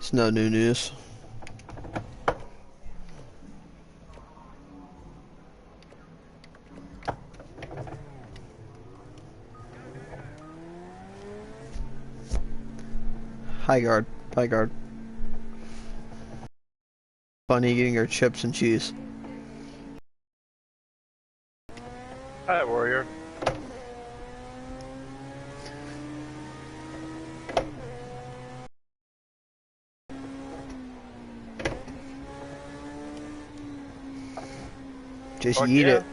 It's no new news. High guard. High guard. Bunny eating her chips and cheese. Hi, warrior. Just Fuck yeet yeah. it.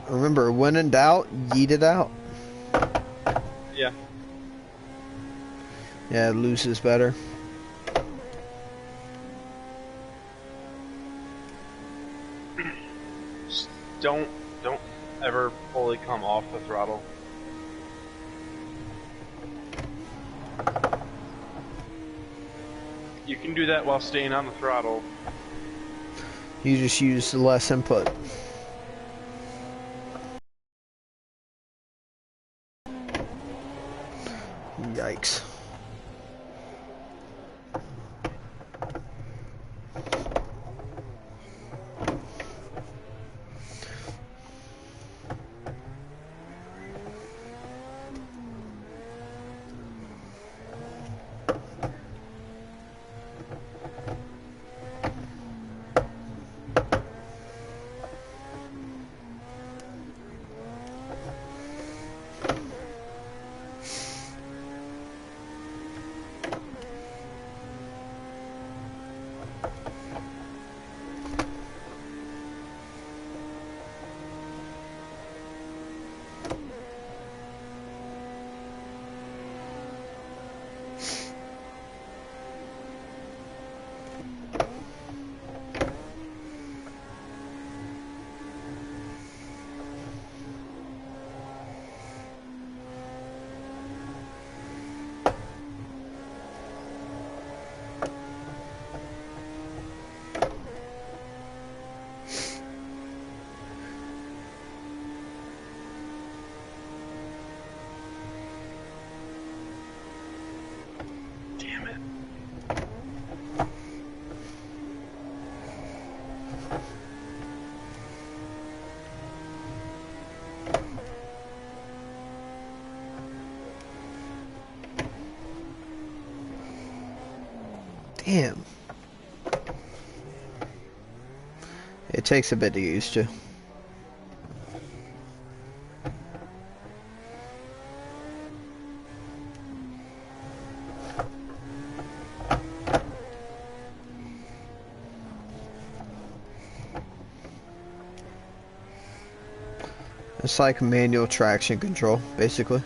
Remember, when in doubt, yeet it out. Yeah. Yeah, loose is better. Just don't ever fully come off the throttle. You can do that while staying on the throttle. You just use less input. Yikes. Damn it. Damn. It takes a bit to get used to. It's like manual traction control, basically.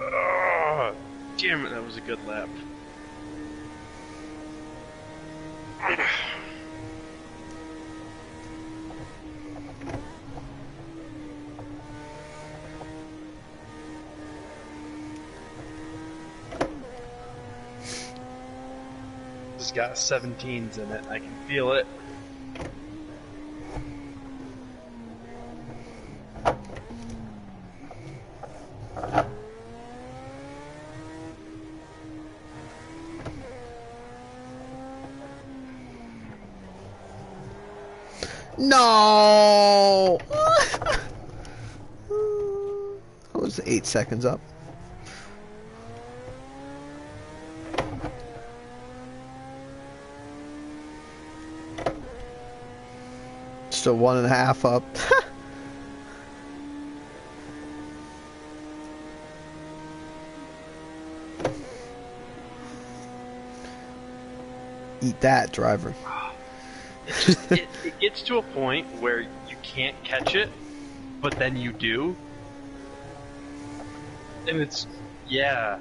Oh, damn it, that was a good lap. It's got 17s in it. I can feel it. No! I was 8 seconds up. Still 1.5 up. Eat that, driver. It gets to a point where you can't catch it, but then you do, And it's, yeah.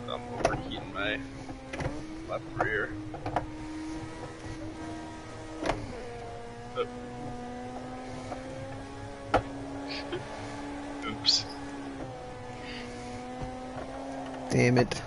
I'm overheating my left rear. Oh. Oops. Damn it.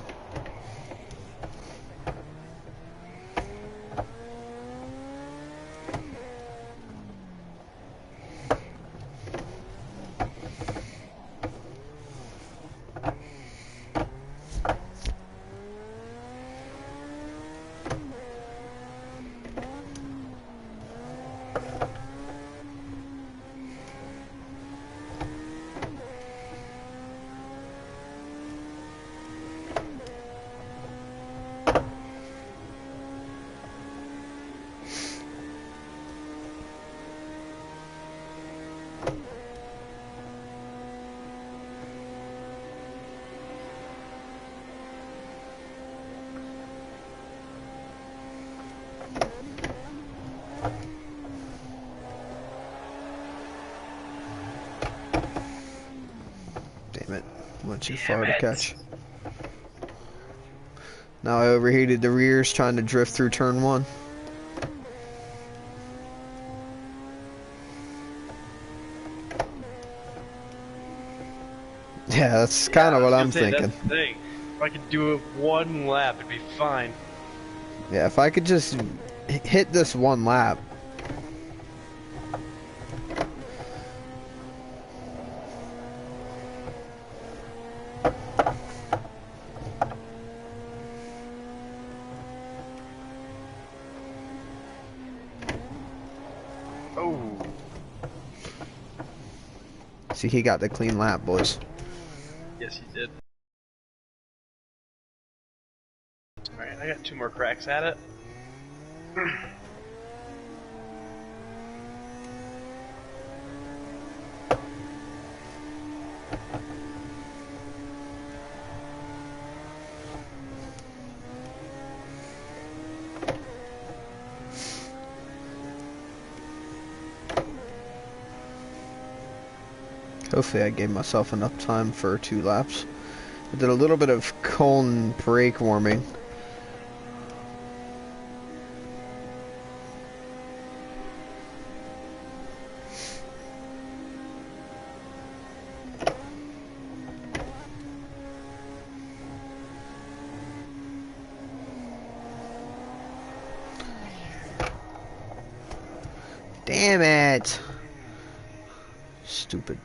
Damn it. Went too far to catch. Now I overheated the rears trying to drift through turn 1. Yeah, that's kind of what I'm thinking. That's the thing. If I could do it one lap, it'd be fine. Yeah, if I could just hit this one lap. Oh. See, he got the clean lap, boys. Yes, he did. Alright, I got 2 more cracks at it. Hopefully I gave myself enough time for 2 laps. I did a little bit of cone brake warming. Damn it! Stupid.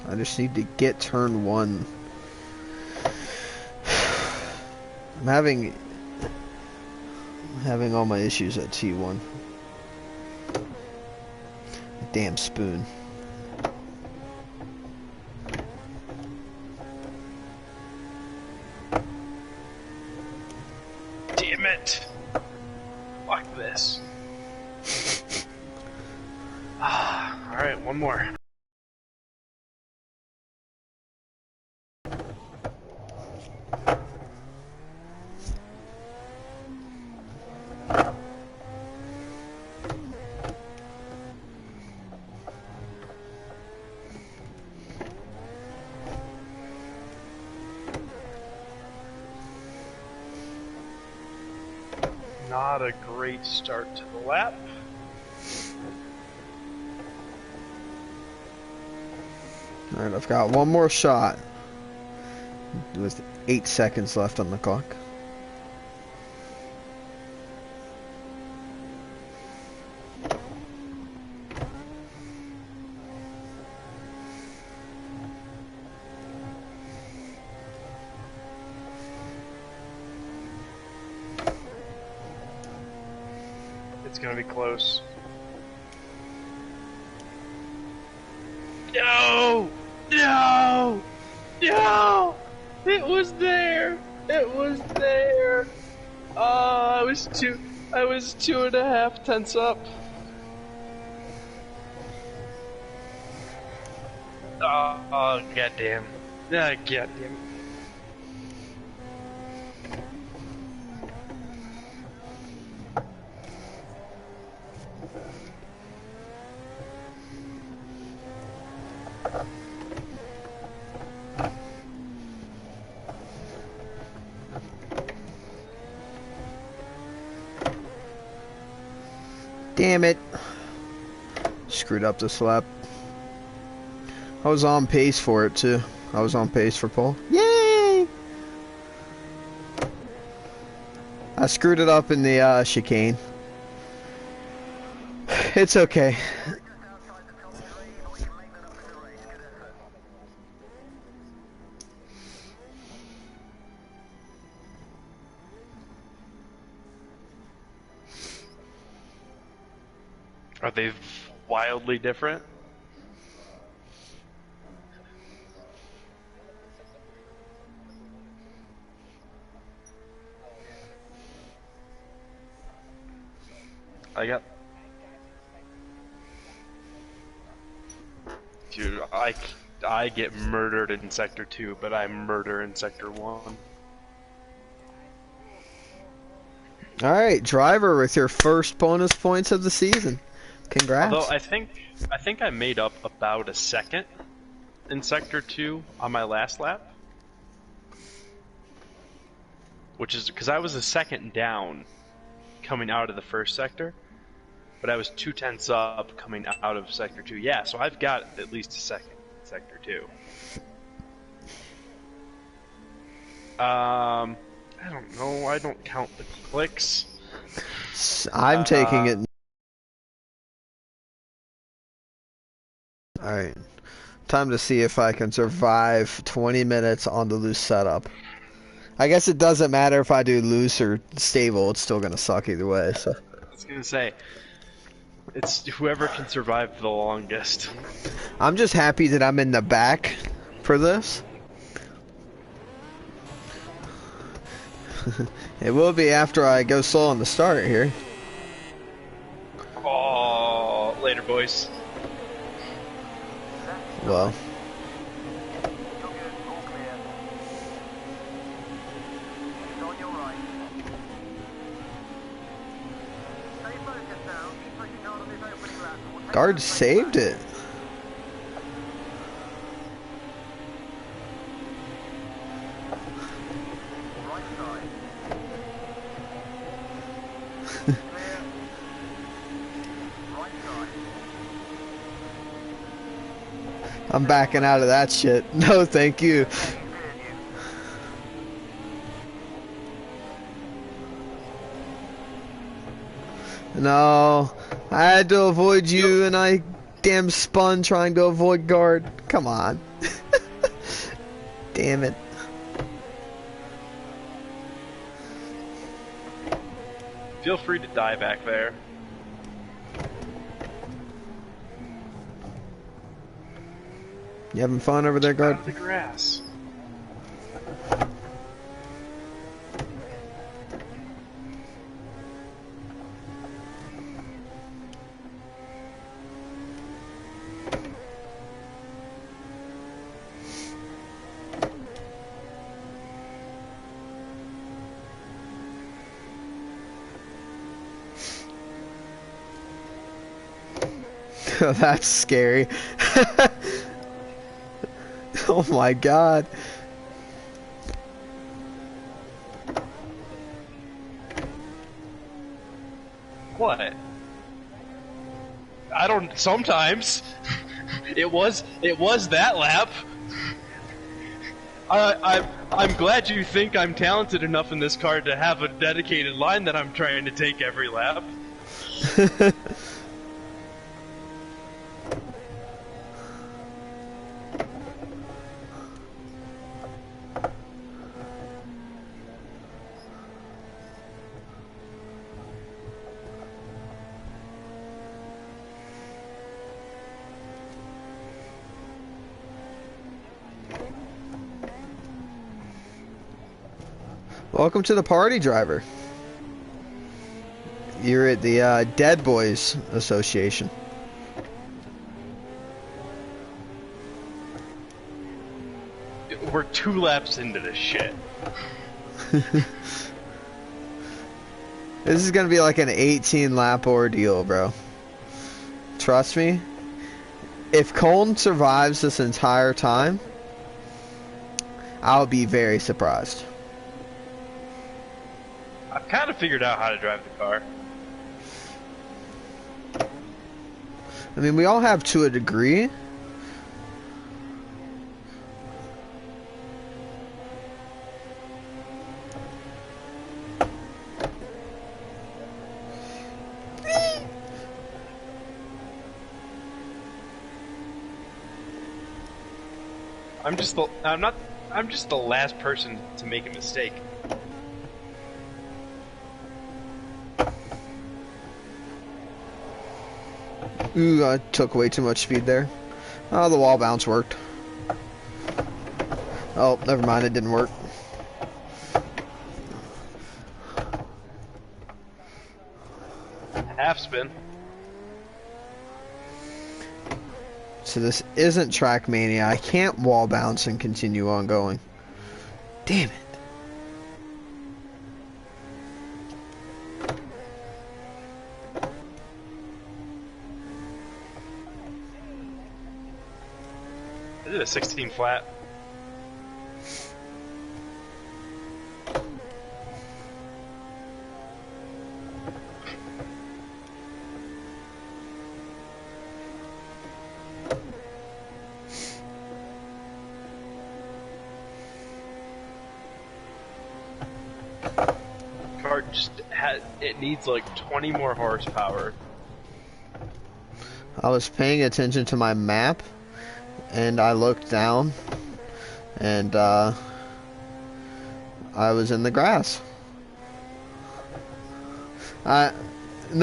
I just need to get turn 1. I'm having all my issues at T1. Damn spoon. Damn it! Fuck this. Alright, one more. Not a great start to the lap. Alright, I've got one more shot. With 8 seconds left on the clock. It's gonna be close. No! No! No! It was there! It was there! I was 2.5 tenths up. Oh, goddamn. Yeah, goddamn. Damn it. Screwed up this lap. I was on pace for it too. I was on pace for pole. Yay! I screwed it up in the chicane. It's okay. Are they wildly different? I got... Dude, I get murdered in Sector 2, but I murder in Sector 1. Alright, driver with your first bonus points of the season. Congrats. Although I think I made up about a second in Sector 2 on my last lap. Which is because I was a second down coming out of the first sector, but I was 2/10 up coming out of Sector 2. Yeah, so I've got at least a second in Sector 2. I don't know. I don't count the clicks. I'm taking it. Alright. Time to see if I can survive 20 minutes on the loose setup. I guess it doesn't matter if I do loose or stable, it's still gonna suck either way, so. I was gonna say, it's whoever can survive the longest. I'm just happy that I'm in the back for this. It will be after I go slow on the start here. Oh, later, boys. Well. Guard saved it. I'm backing out of that shit. No, thank you. No, I had to avoid you and I damn spun trying to avoid guard. Come on. Damn it. Feel free to die back there. You having fun over there, guard? Out of the grass. Oh, that's scary. Oh my god. What? I don't. Sometimes it was that lap. I'm glad you think I'm talented enough in this car to have a dedicated line that I'm trying to take every lap. Welcome to the party, driver. You're at the Dead Boys Association. we're 2 laps into this shit. This is gonna be like an 18 lap ordeal, bro. Trust me. If Colton survives this entire time, I'll be very surprised. I've kind of figured out how to drive the car. I mean, we all have to a degree. I'm just the last person to make a mistake. Ooh, I took way too much speed there. Oh, the wall bounce worked. Oh, never mind, it didn't work. Half spin. So this isn't Trackmania. I can't wall bounce and continue on going. Damn it. I did a 16 flat. Car just it needs like 20 more horsepower. I was paying attention to my map, and I looked down, and I was in the grass. No,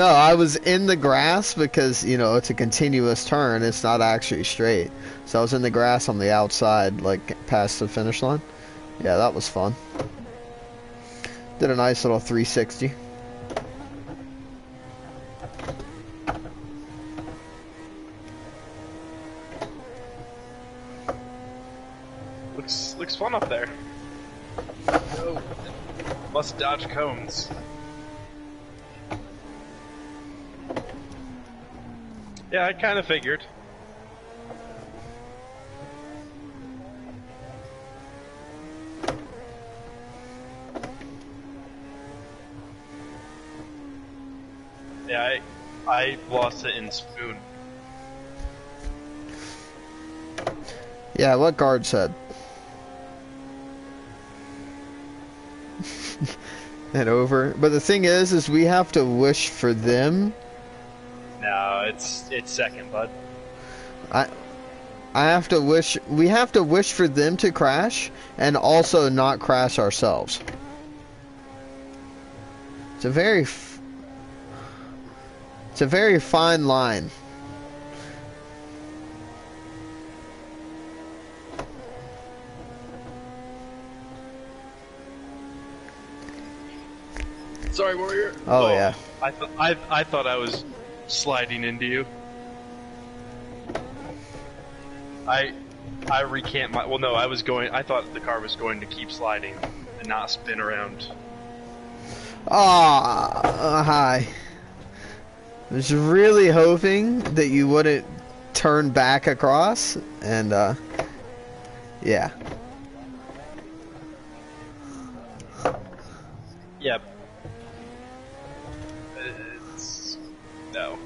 I was in the grass because, you know, it's a continuous turn. It's not actually straight. So I was in the grass on the outside, like past the finish line. Yeah, that was fun. Did a nice little 360. Looks fun up there. Oh, must dodge cones. Yeah, I kind of figured. Yeah, I lost it in spoon. Yeah, what guard said? And over. But the thing is we have to wish for them. No, it's second, bud. I have to wish. We have to wish for them to crash and also not crash ourselves. It's a very fine line. Sorry, Warrior. Oh yeah. I thought I was sliding into you. I recant my. Well, no, I thought the car was going to keep sliding and not spin around. Hi. I was really hoping that you wouldn't turn back across, and yeah. Yep. No.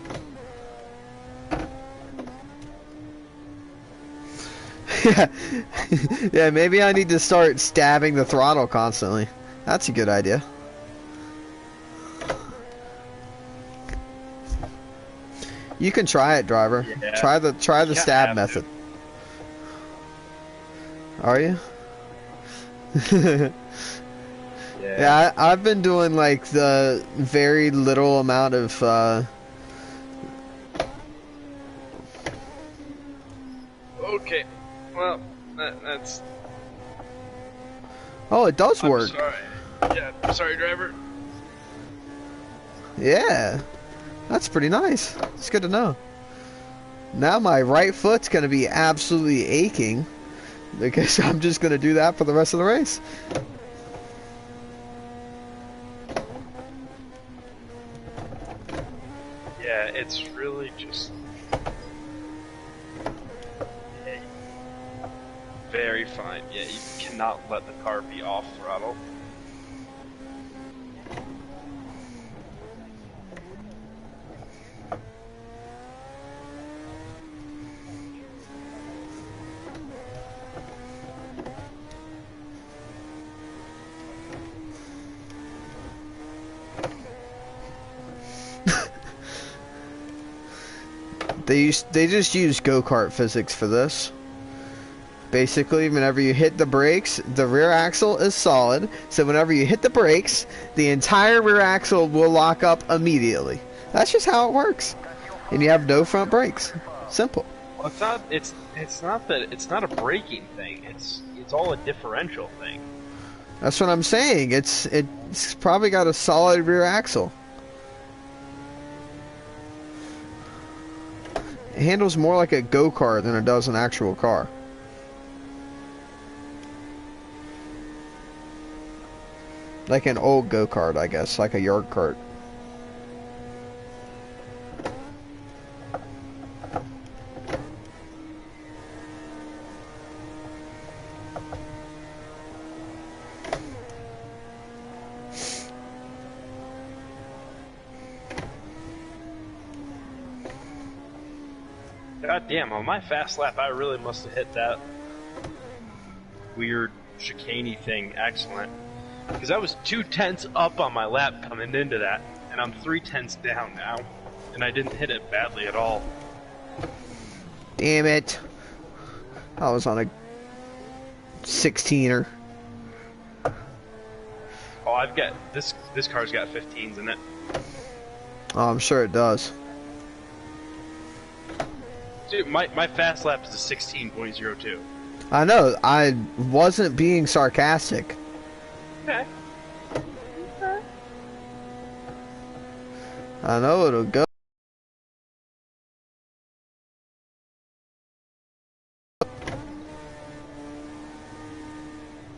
Yeah, maybe I need to start stabbing the throttle constantly. That's a good idea. You can try it, driver. Yeah. Try the stab method. Are you? Yeah, I've been doing like the very little amount of Okay. Well, that's. Oh, it does work. Sorry. Yeah, sorry, driver. Yeah, that's pretty nice. It's good to know. Now my right foot's gonna be absolutely aching because I'm just gonna do that for the rest of the race. Yeah, it's really just yeah, very fine. Yeah, you cannot let the car be off throttle. They just use go-kart physics for this. Basically, whenever you hit the brakes, the rear axle is solid. So whenever you hit the brakes, the entire rear axle will lock up immediately. That's just how it works. And you have no front brakes. Simple. Well, it's not. It's not that. It's not a braking thing. It's all a differential thing. That's what I'm saying. It's probably got a solid rear axle. It handles more like a go-kart than it does an actual car. Like an old go-kart, I guess, like a yard cart. God damn, on my fast lap, I really must have hit that weird chicaney thing excellent. Because I was 2/10 up on my lap coming into that, and I'm 3/10 down now, and I didn't hit it badly at all. Damn it. I was on a 16er. Oh, I've got this car's got 15s in it. Oh, I'm sure it does. Dude, my fast lap is a 16.02. I know, I wasn't being sarcastic. Okay. I know it'll go.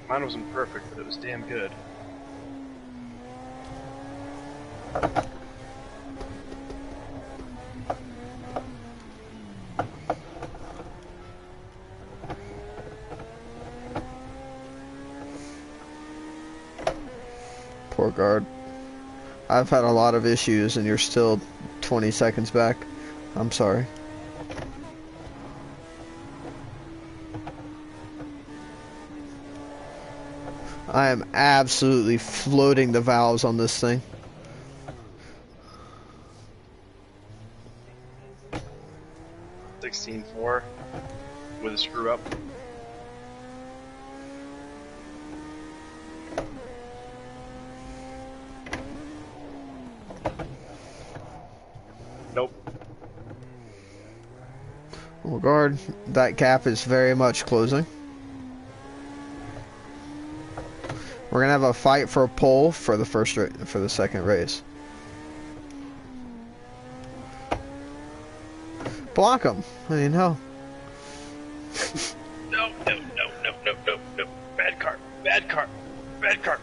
Mine wasn't perfect, but it was damn good. Poor guard. I've had a lot of issues and you're still 20 seconds back. I'm sorry. I am absolutely floating the valves on this thing. $16.4 with a screw up. Nope. Well, guard, that gap is very much closing. We're gonna have a fight for a pole for the second race. Block him. I mean, hell. No. Bad car. Bad car.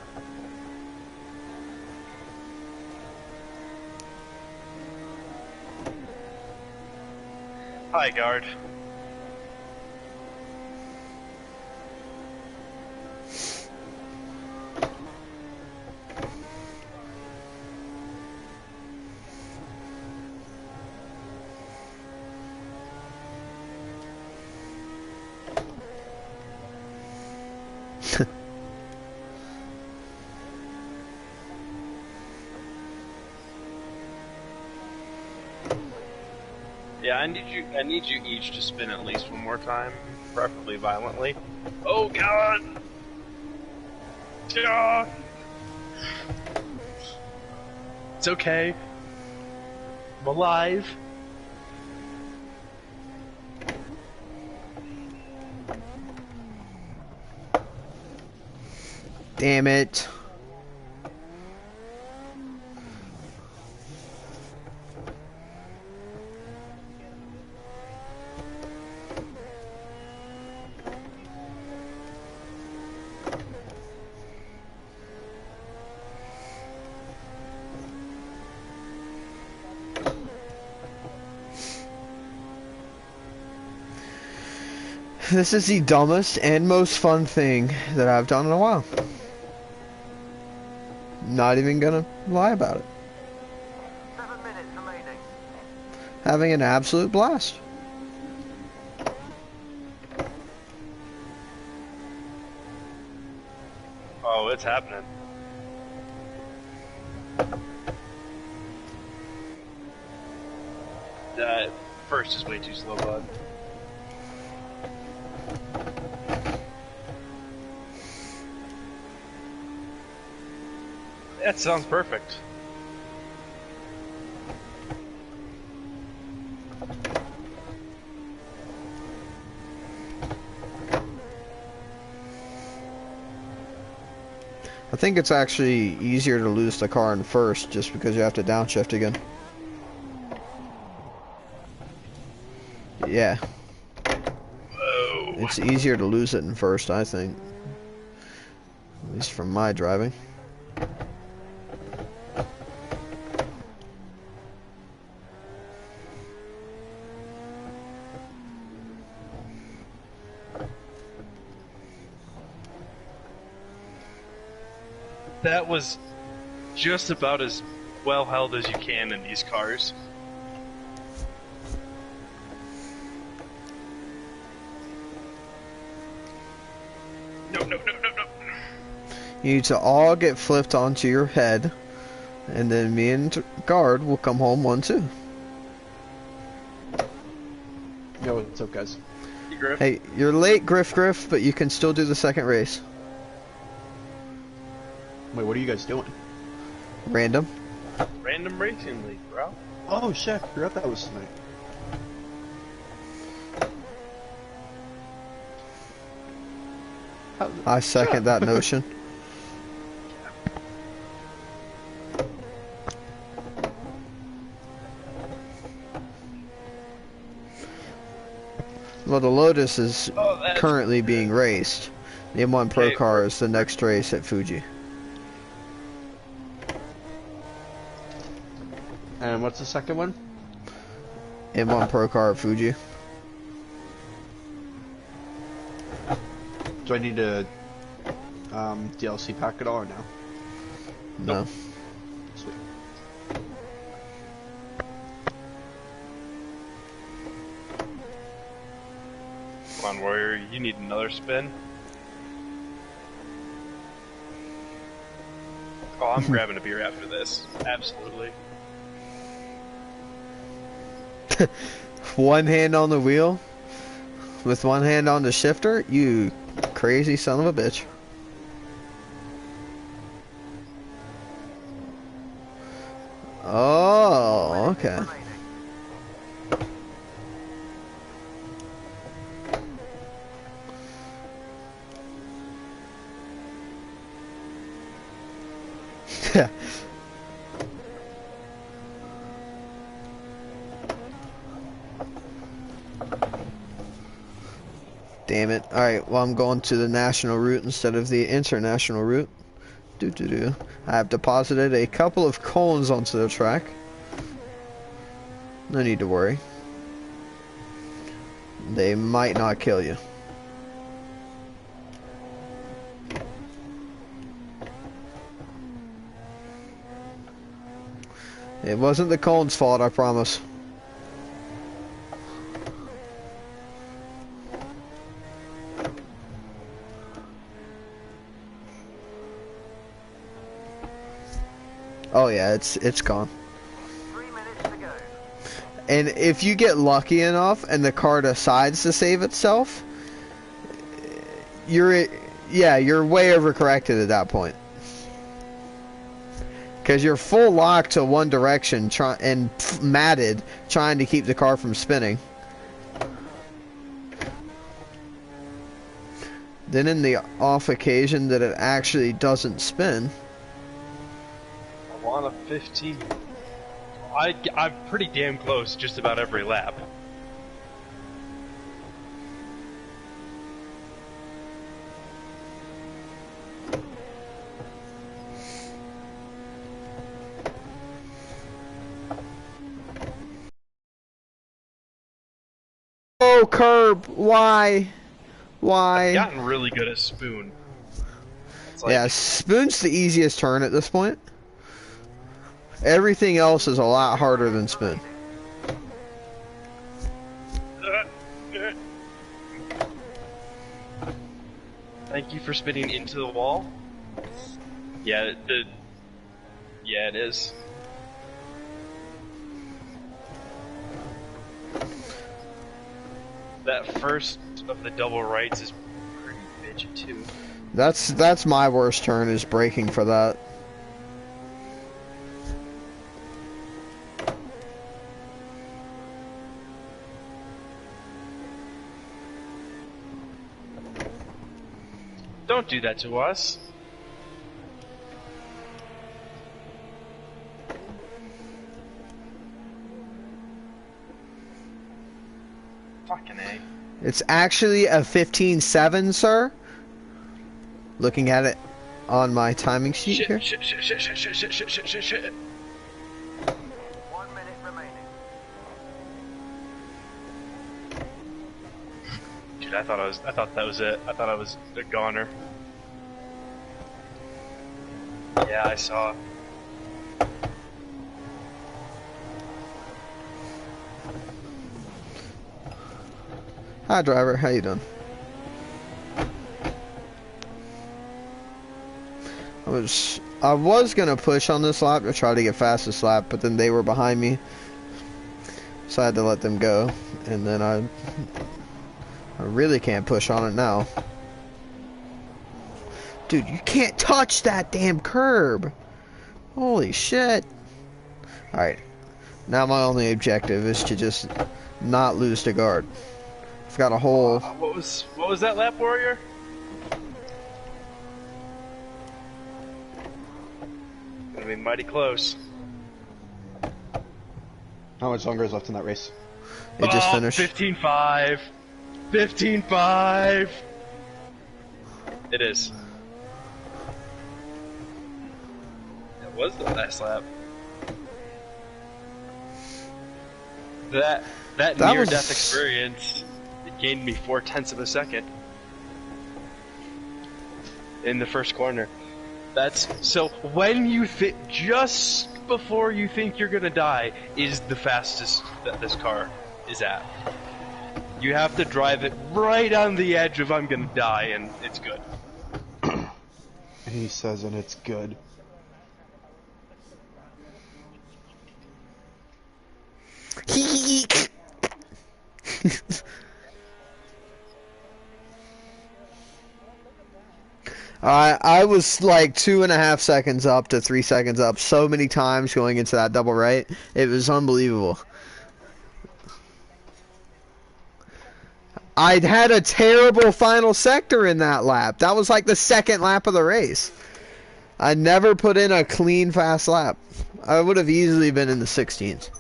Hi, guard. Yeah, I need you each to spin at least one more time, preferably violently. Oh God! Ah! It's okay. I'm alive. Damn it. This is the dumbest and most fun thing that I've done in a while. Not even gonna lie about it. 7 minutes remaining. Having an absolute blast. Oh, it's happening. That first is way too slow, bud. That sounds perfect. I think it's actually easier to lose the car in first just because you have to downshift again. Yeah. Whoa. It's easier to lose it in first, I think. At least from my driving. That was just about as well held as you can in these cars. No, no, no, no, no. You need to all get flipped onto your head, and then me and Guard will come home 1-2. Yo, what's up, guys? Hey, Griff. Hey, you're late, Griff, but you can still do the second race. Wait, what are you guys doing? Random. Random Racing League, bro. Oh, shit, I forgot that was tonight. I second that notion. Well, the Lotus is currently being raced. The M1 Pro Okay, car is the next race at Fuji. And what's the second one? M1 Pro car at Fuji. Do I need to DLC pack it all or no? No. Sweet. Come on, Warrior. You need another spin. Oh, I'm grabbing a beer after this. Absolutely. One hand on the wheel with one hand on the shifter? You crazy son of a bitch. Oh, okay. Yeah. Damn it. Alright, well I'm going to the national route instead of the international route. I have deposited a couple of cones onto the track. No need to worry. They might not kill you. It wasn't the cone's fault, I promise. Oh yeah, it's gone. 3 minutes to go. And if you get lucky enough and the car decides to save itself, you're way overcorrected at that point. Because you're full locked to one direction and matted trying to keep the car from spinning. Then in the off occasion that it actually doesn't spin. I'm on a 15. I'm pretty damn close just about every lap. Oh, curb! Why? Why? gotten really good at spoon. It's like, Yeah, spoon's the easiest turn at this point. Everything else is a lot harder than spoon. thank you for spinning into the wall. Yeah, yeah, it is. That first of the double rights is pretty bitchy too. That's my worst turn, is braking for that. Don't do that to us. Fucking A. It's actually a 15.7, sir. Looking at it on my timing sheet here. Shit. 1 minute remaining. Dude, I thought that was it. I thought I was a goner. Yeah, I saw. Hi, driver. How you doing? I was gonna push on this lap to try to get fastest lap, but then they were behind me, so I had to let them go. And then I really can't push on it now. Dude, you can't touch that damn curb. Holy shit. Alright. Now my only objective is to just not lose to guard. I've got a whole... What was that lap, Warrior? Gonna be mighty close. How much longer is left in that race? It just finished. 15-5. 15-5. It is. It was the last lap. That near-death experience, it gained me 0.4 of a second in the first corner. That's so when you just before you think you're gonna die is the fastest that this car is at. You have to drive it right on the edge of I'm gonna die, and it's good. He says, and it's good. I was like 2.5 seconds up to 3 seconds up so many times going into that double right. It was unbelievable. I'd had a terrible final sector in that lap. That was like the second lap of the race. I never put in a clean fast lap. I would have easily been in the 16s.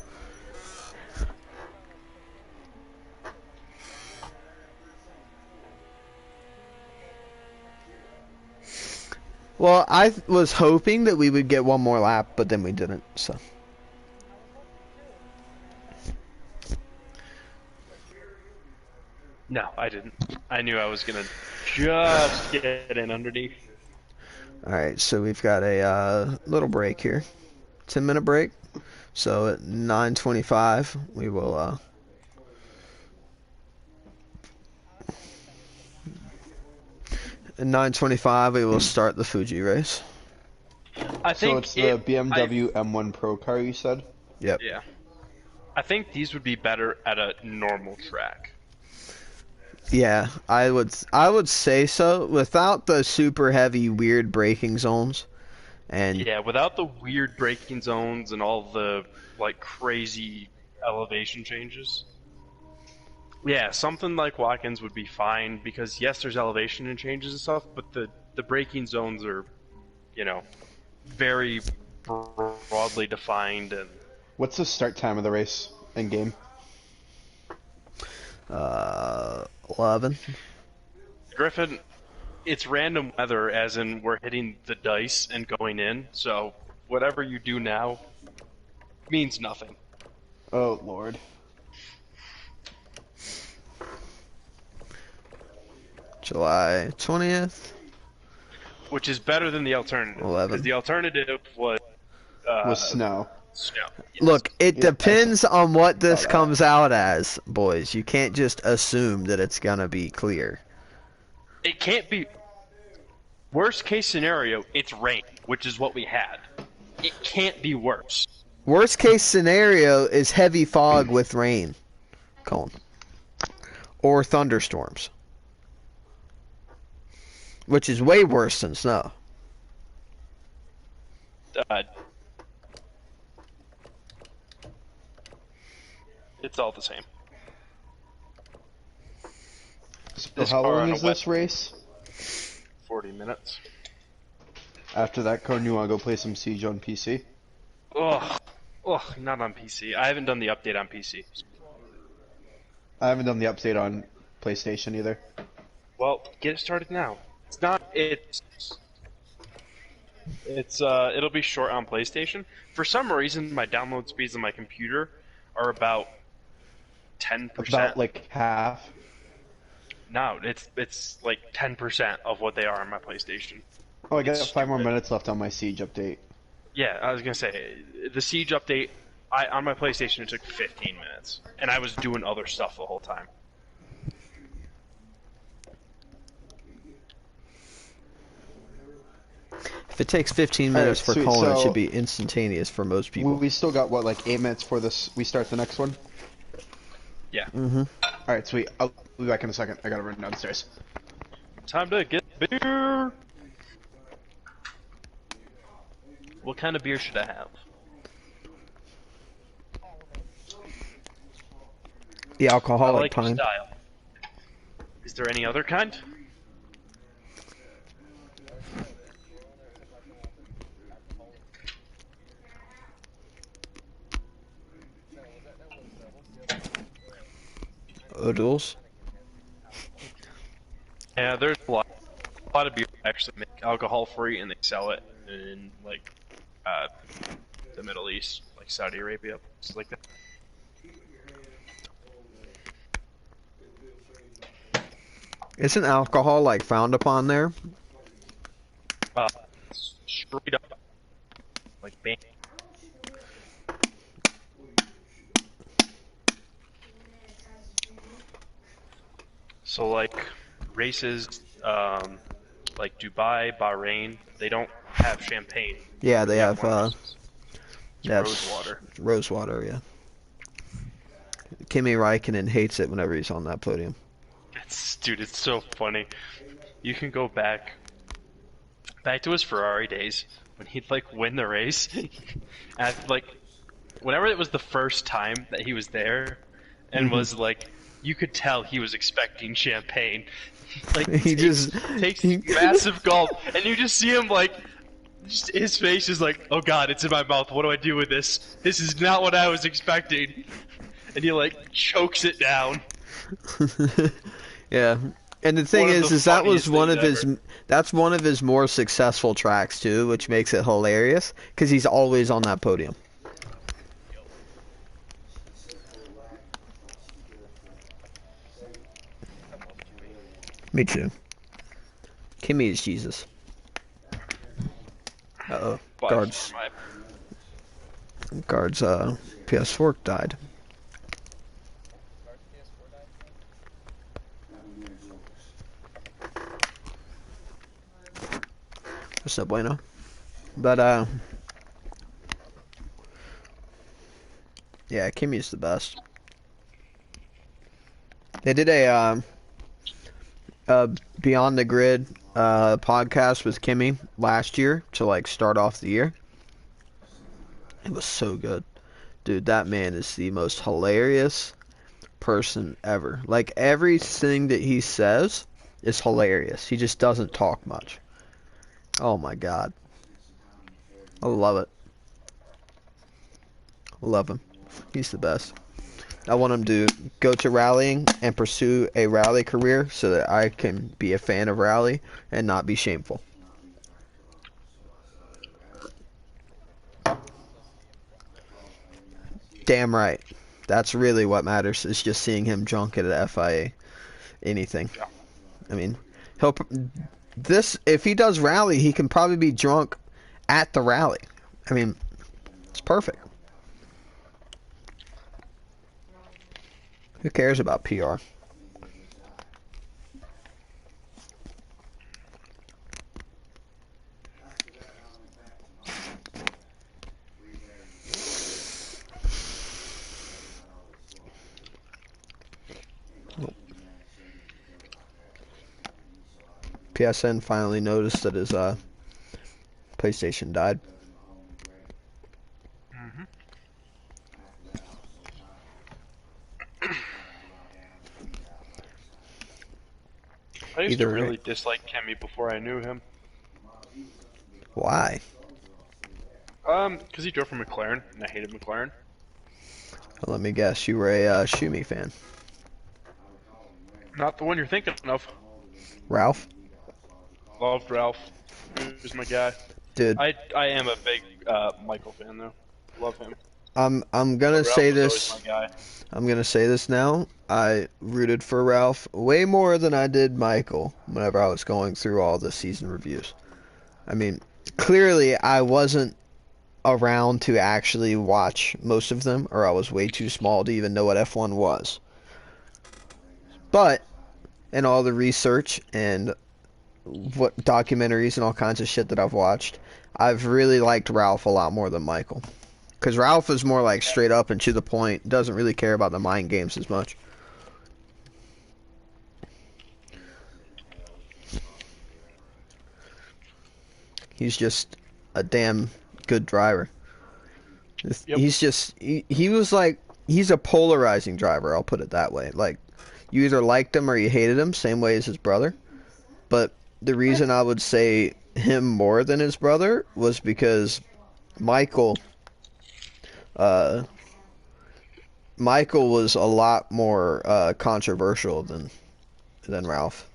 Well, I was hoping that we would get one more lap, but then we didn't, so. No, I didn't. I knew I was gonna just get in underneath. Alright, so we've got a little break here. 10-minute break. So at 9:25, we will, at 9:25, we will start the Fuji race. I think So it's the BMW M1 Pro car, you said? Yep. Yeah. I think these would be better at a normal track. Yeah, I would say so. Without the super heavy, weird braking zones, and Yeah, without the weird braking zones and all the like crazy elevation changes. Yeah, something like Watkins would be fine because yes, there's elevation and changes and stuff, but the braking zones are, you know, very broadly defined and. What's the start time of the race in game? 11. Griffin, it's random weather, as in we're hitting the dice and going in, so whatever you do now means nothing. Oh, Lord. July 20th, which is better than the alternative. Because 11. the alternative was snow. snow. Yes. Look, it Yeah, depends on what this that. comes out as, boys. You can't just assume that it's gonna be clear. It can't be. Worst case scenario, it's rain, which is what we had. It can't be worse. Worst case scenario is heavy fog with rain, Colin, or thunderstorms, which is way worse than snow. It's all the same. So This how car long on a is this race? 40 minutes. After that, Cone, you want to go play some Siege on PC? Ugh. Ugh, not on PC. I haven't done the update on PC. I haven't done the update on PlayStation either. Well, get it started now. It's not. It'll be short on PlayStation. For some reason, my download speeds on my computer are about 10%. About like half. No, it's like 10% of what they are on my PlayStation. Oh, I got It's 5 more stupid. minutes left on my Siege update. Yeah, I was gonna say the Siege update. On my PlayStation it took 15 minutes, and I was doing other stuff the whole time. If it takes 15 minutes for sweet, Colin, it so- should be instantaneous for most people. We still got, what, like 8 minutes for this? We start the next one? Yeah. Mm-hmm. Alright, sweet. I'll be back in a second. I gotta run downstairs. Time to get beer. What kind of beer should I have? The I alcoholic like your pint. style. Is there any other kind? Oodles. Yeah, there's a lot of beer that actually make alcohol free, and they sell it in like the Middle East, like Saudi Arabia, places like that. Isn't alcohol like found upon there? Straight up, like bang. So like races, like Dubai, Bahrain, they don't have champagne. Yeah, they have. It's That's rosewater. Rosewater, yeah. Kimi Räikkönen hates it whenever he's on that podium. Dude, it's so funny. You can go back to his Ferrari days when he'd like win the race, and like whenever it was the first time that he was there, and was like, you could tell he was expecting champagne. Like He takes massive gulp, and you just see him like, just his face is like, oh god, it's in my mouth. What do I do with this? This is not what I was expecting. And he like chokes it down. Yeah. And the thing One of the is that was funniest one of things his that's one of his more successful tracks too, which makes it hilarious because he's always on that podium. Me too. Kimi is Jesus. Uh-oh. By Guards. far Guards PS4 died. That's no bueno. But yeah, Kimi's the best. They did a Beyond the Grid podcast with Kimi last year to like start off the year. It was so good. Dude, that man is the most hilarious person ever. Like everything that he says is hilarious. He just doesn't talk much. Oh my god. I love it. Love him. He's the best. I want him to go to rallying and pursue a rally career so that I can be a fan of rally and not be shameful. Damn right. That's really what matters, is just seeing him drunk at an FIA. Anything. I mean, This, if he does rally, he can probably be drunk at the rally. I mean, it's perfect. Who cares about PR? PSN finally noticed that his PlayStation died. I used to Either really dislike Kemi before I knew him. Why? Because he drove for McLaren, and I hated McLaren. Well, let me guess, you were a Shumi fan. Not the one you're thinking of. Ralph? Loved Ralph. He was my guy. Dude, I am a big Michael fan though. Love him. I'm But gonna Ralph say was this. always my guy. I'm gonna say this now. I rooted for Ralph way more than I did Michael whenever I was going through all the season reviews. I mean, clearly I wasn't around to actually watch most of them, or I was way too small to even know what F1 was. But in all the research and what documentaries and all kinds of shit that I've watched, I've really liked Ralph a lot more than Michael. Because Ralph is more like straight up and to the point, doesn't really care about the mind games as much. He's just a damn good driver. Yep. He's just, he was like, he's a polarizing driver, I'll put it that way. Like, you either liked him or you hated him, same way as his brother. But the reason I would say him more than his brother was because Michael was a lot more controversial than Ralph.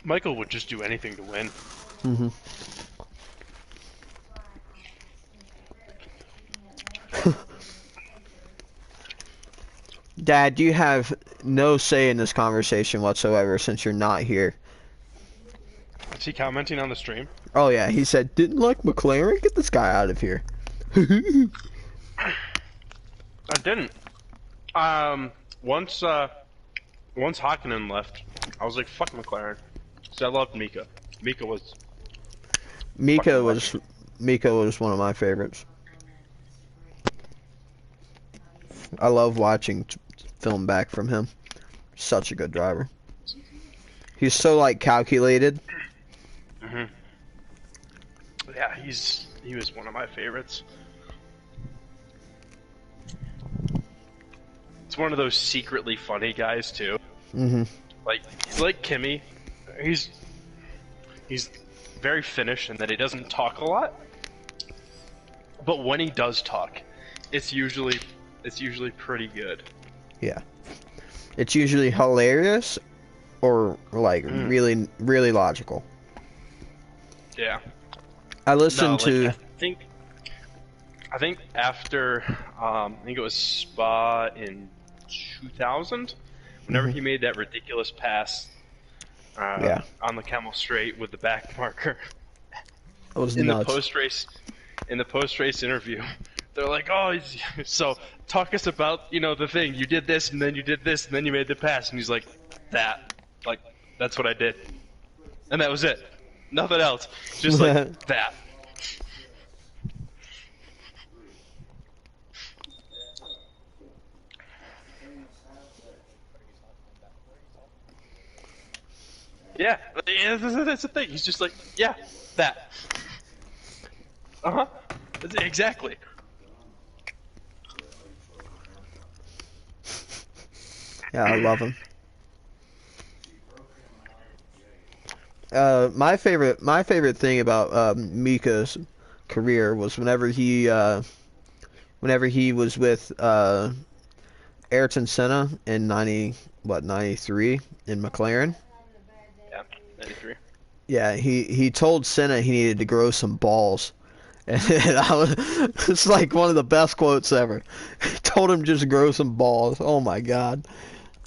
Michael would just do anything to win. Mm-hmm. Dad, you have no say in this conversation whatsoever since you're not here. Is he commenting on the stream? Oh yeah, he said, didn't like McLaren? Get this guy out of here. I didn't. Once Hakkinen left, I was like, fuck McLaren. So I loved Mika. Mika was one of my favorites. I love watching film back from him. Such a good driver. He's so like calculated. Mm-hmm. Yeah, he was one of my favorites. It's one of those secretly funny guys too. Mm-hmm. Like he's like Kimmy. He's very Finnish in that he doesn't talk a lot. But when he does talk, it's usually pretty good. Yeah. It's usually hilarious or like really really logical. Yeah. I listened to I think after I think it was Spa in 2000 whenever he made that ridiculous pass on the Camel Straight with the back marker. It was in nuts. the post race interview. They're like, oh, so talk us about, the thing. You did this, and then you did this, and then you made the pass. And he's like, that's what I did. And that was it. Nothing else. Just like that. Yeah, that's the thing. He's just like, yeah, that. Uh-huh. Exactly. Yeah, I love him. My favorite thing about Mika's career was whenever he was with Ayrton Senna in 93 in McLaren. Yeah, 93. Yeah, he told Senna he needed to grow some balls. And it's like one of the best quotes ever. He told him just grow some balls. Oh my god.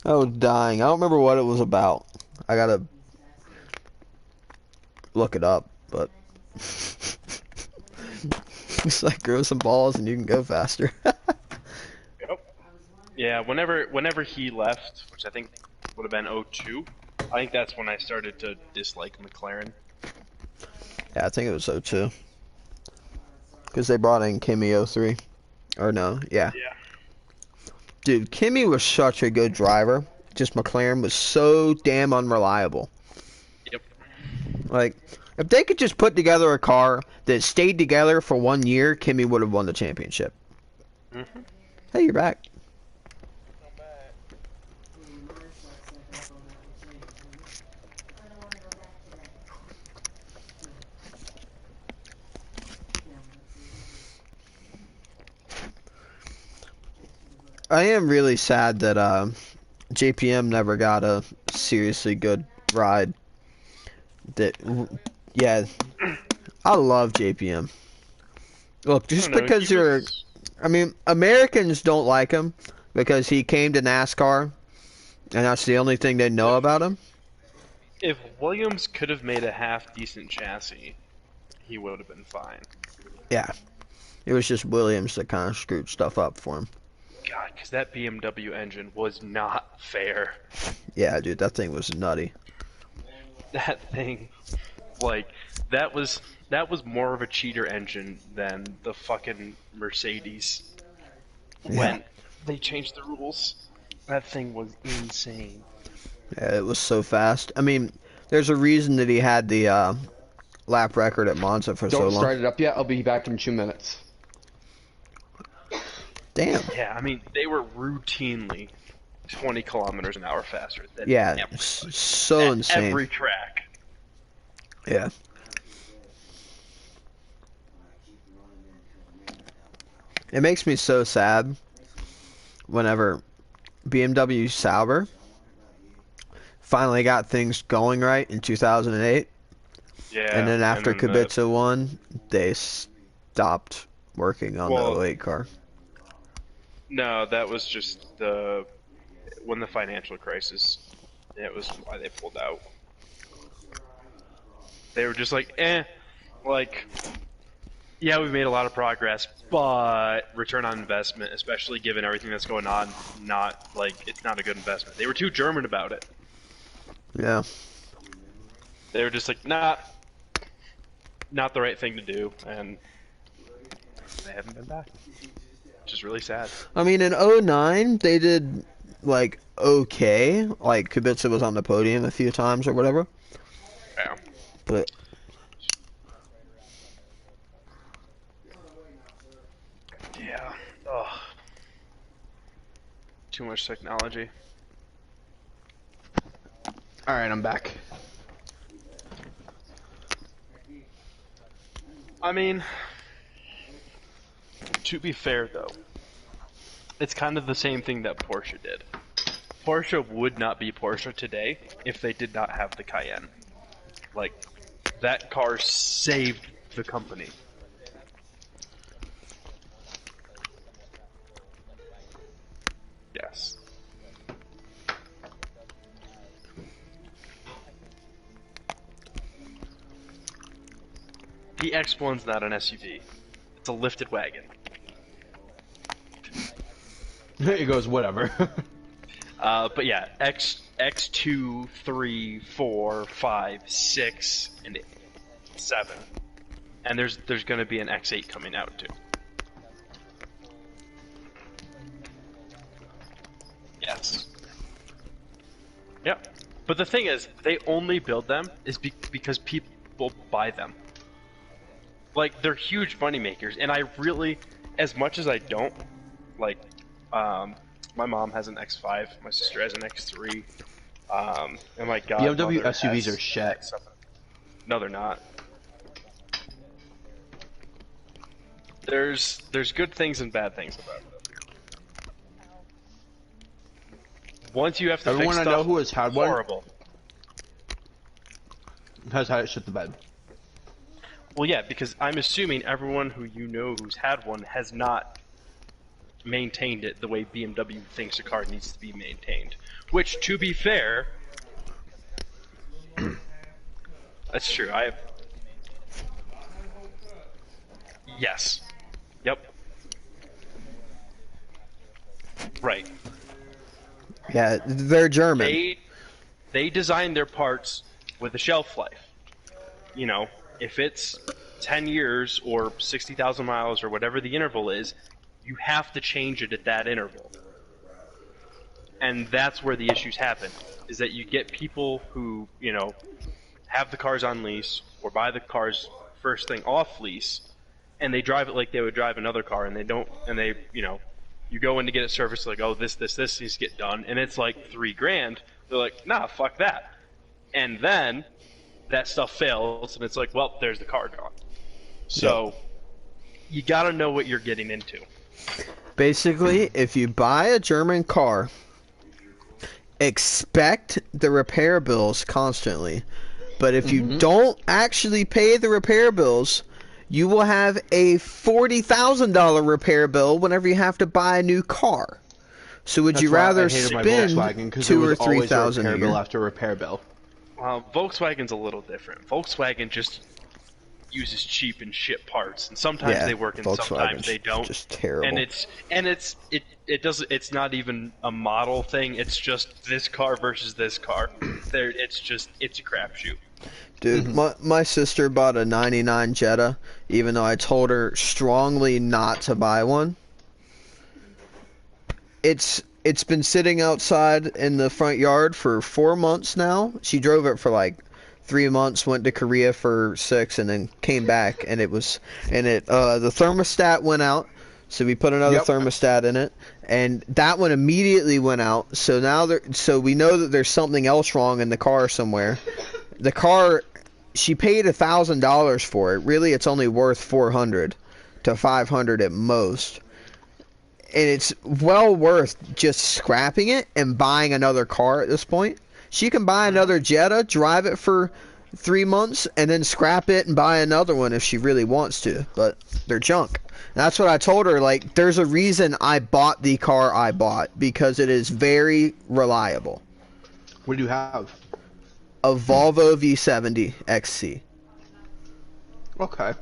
I was dying. I don't remember what it was about. I gotta look it up, but it's like grow some balls and you can go faster. Yep. Yeah, whenever he left, which I think would have been '02, I think that's when I started to dislike McLaren. Yeah, I think it was so too. Because they brought in Kimi '03. Or no, yeah. Yeah. Dude, Kimi was such a good driver. Just McLaren was so damn unreliable. Yep. Like, if they could just put together a car that stayed together for 1 year, Kimi would have won the championship. Mm-hmm. Hey, you're back. I am really sad that JPM never got a seriously good ride. That, yeah, I love JPM. Look, I don't just know. because I mean, Americans don't like him because he came to NASCAR, and that's the only thing they know about him. If Williams could have made a half decent chassis, he would have been fine. Yeah, it was just Williams that kind of screwed stuff up for him. God, because that BMW engine was not fair. Yeah, dude, that thing was nutty. That thing, like, that was more of a cheater engine than the fucking Mercedes. Yeah, When they changed the rules, that thing was insane. yeah, it was so fast. I mean, there's a reason that he had the lap record at Monza for so Don't long. start it up yet. I'll be back in 2 minutes. Damn. Yeah, I mean, they were routinely 20 kilometers an hour faster than Yeah, everybody. so At insane. every track. Yeah. It makes me so sad whenever BMW Sauber finally got things going right in 2008, Yeah, and then after and then Kubica won, they stopped working on the well, '08 car. no, that was just when the financial crisis. It was why they pulled out. They were just like, like, yeah, we made a lot of progress, but return on investment, especially given everything that's going on, not like it's not a good investment. They were too German about it. Yeah. They were just like, nah, not the right thing to do, and they haven't been back, which is really sad. I mean, in '09, they did, like, okay. Like, Kubica was on the podium a few times or whatever. Yeah. But, Yeah. Ugh. Too much technology. All right, I'm back. I mean, to be fair though, it's kind of the same thing that Porsche did. Porsche would not be Porsche today if they did not have the Cayenne. Like, that car saved the company. Yes. The X1's not an SUV. It's a lifted wagon. It goes whatever. But yeah, X2, 3, 4, 5, 6, and 7. And there's going to be an X8 coming out too. Yes. Yep. But the thing is, they only build them is because people buy them. Like, they're huge money makers, and I really, as much as I don't, like, my mom has an X5, my sister has an X3, and my godmother BMW SUVs has are shit. X7. No, they're not. There's good things and bad things about them. Once you have to Everyone fix I know stuff, who has had one horrible. has had it shit the bed. Well, yeah, because I'm assuming everyone who you know who's had one has not maintained it the way BMW thinks a car needs to be maintained. Which, to be fair, that's true. Yes. Yep. Right. Yeah, they're German. They design their parts with a shelf life. You know, if it's 10 years or 60,000 miles or whatever the interval is, you have to change it at that interval. And that's where the issues happen, is that you get people who, you know, have the cars on lease or buy the cars first thing off lease, and they drive it like they would drive another car, and they, you know, you go in to get it serviced, like, oh, this needs to get done, and it's like $3,000. They're like, nah, fuck that. And then that stuff fails, and it's like, well, there's the car gone. So you gotta know what you're getting into. Basically, if you buy a German car, expect the repair bills constantly. But if you don't actually pay the repair bills, you will have a $40,000 repair bill whenever you have to buy a new car. So would you rather spend $2,000 or $3,000 a repair year? bill after repair bill? Well, Volkswagen's a little different. Volkswagen just uses cheap and shit parts, and sometimes Yeah, they work and Volkswagen's sometimes they don't. just terrible. And it's not even a model thing. It's just this car versus this car. It's a crapshoot. Dude, my sister bought a 99 Jetta, even though I told her strongly not to buy one. It's been sitting outside in the front yard for 4 months now. She drove it for like 3 months, went to Korea for 6, and then came back, and the thermostat went out. So we put another thermostat in it, and that one immediately went out. So now so we know that there's something else wrong in the car somewhere. The car, she paid $1,000 for it. Really, it's only worth $400 to $500 at most. And it's well worth just scrapping it and buying another car at this point. She can buy another Jetta, drive it for 3 months, and then scrap it and buy another one if she really wants to. But they're junk. That's what I told her. Like, there's a reason I bought the car I bought, because it is very reliable. What do you have? A Volvo V70 XC. Okay.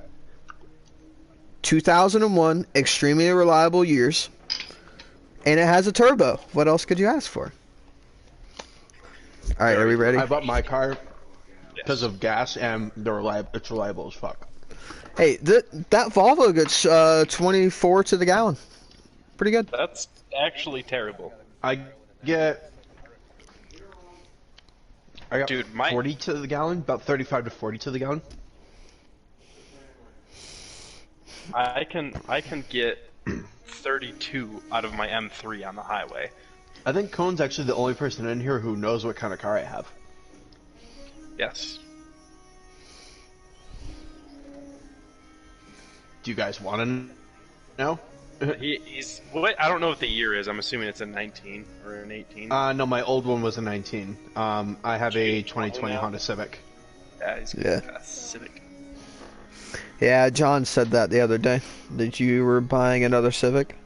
2001, extremely reliable years. And it has a turbo. What else could you ask for? Alright, are we ready? I bought my car because of gas, and it's reliable as fuck. Hey, that Volvo gets 24 to the gallon. Pretty good. That's actually terrible. I got Dude, 40 to the gallon, about 35 to 40 to the gallon. I can get 32 out of my M3 on the highway. I think Cone's actually the only person in here who knows what kind of car I have. Yes. Do you guys want to know? He's what? I don't know what the year is. I'm assuming it's a 19 or an 18. No, my old one was a 19. I have a 2020 now. Honda Civic. Yeah, he's Yeah. got a Civic. Yeah, John said that the other day. That you were buying another Civic?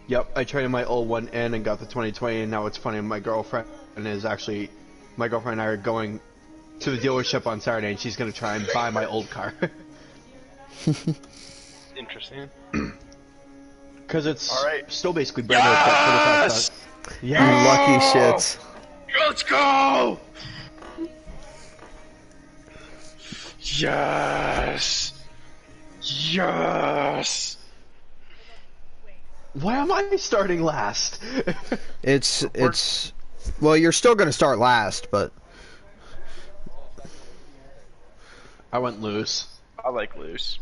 Yep, I traded my old one in and got the 2020, and now it's funny, my girlfriend and I are going to the dealership on Saturday, and she's going to try and buy my old car. Interesting. Because it's Alright. still basically brand new. Yes! You lucky shits. Let's go! Yes! Yes! Why am I starting last? It's well, you're still gonna start last, but I went loose. I like loose.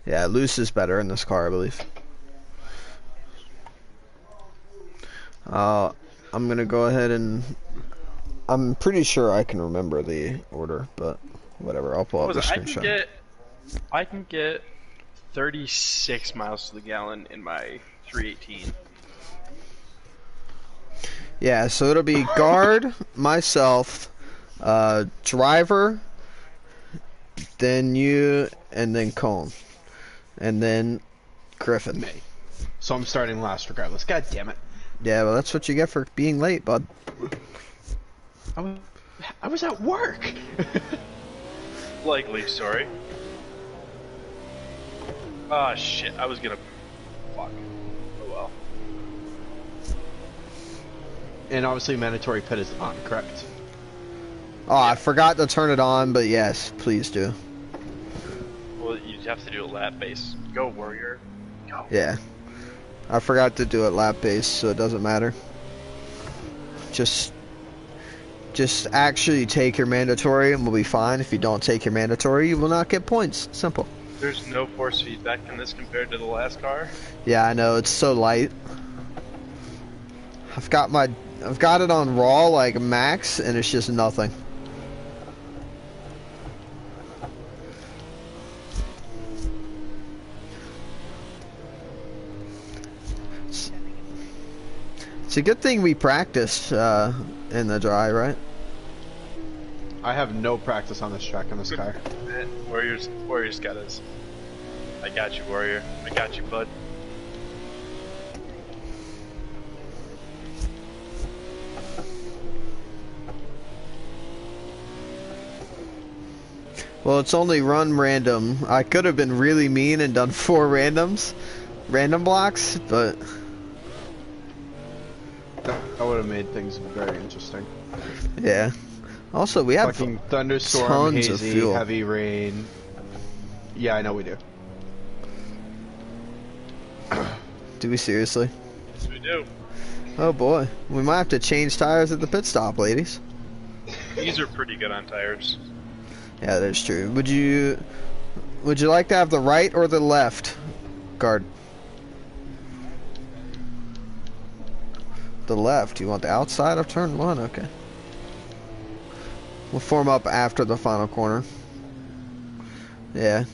yeah, loose is better in this car, I believe. I'm gonna go ahead and I'm pretty sure I can remember the order, but whatever. I'll pull up the screenshot. I can get 36 miles to the gallon in my 318. Yeah, so it'll be guard, myself, driver, then you, and then Cone, and then Griffin. Me. So I'm starting last regardless. God damn it. Yeah, well, that's what you get for being late, bud. I was, I was at work. Likely story. Ah, shit. I was gonna. Fuck. Oh well. And obviously mandatory pit is on, correct? Oh, I forgot to turn it on, but yes, please do. Well, you have to do a lap base. Go, warrior. Go. Yeah. I forgot to do it lap based, so it doesn't matter. Just actually take your mandatory and we'll be fine. If you don't take your mandatory, you will not get points. Simple. There's no force feedback in this compared to the last car. Yeah, I know, it's so light. I've got it on raw like max and it's just nothing. It's a good thing we practiced in the dry, right? I have no practice on this track on this car. Warrior's got us. I got you, warrior. I got you, bud. Well, it's only run random. I could have been really mean and done 4 random blocks, but That would have made things very interesting. yeah. Also, we have Fucking thunderstorm, tons of hazy, fuel. heavy rain. Yeah, I know we do. Do we seriously? Yes, we do. Oh boy, we might have to change tires at the pit stop, ladies. These are pretty good on tires. Yeah, that's true. Would you like to have the right or the left guard? The left. You want the outside of turn 1? Okay. We'll form up after the final corner. Yeah.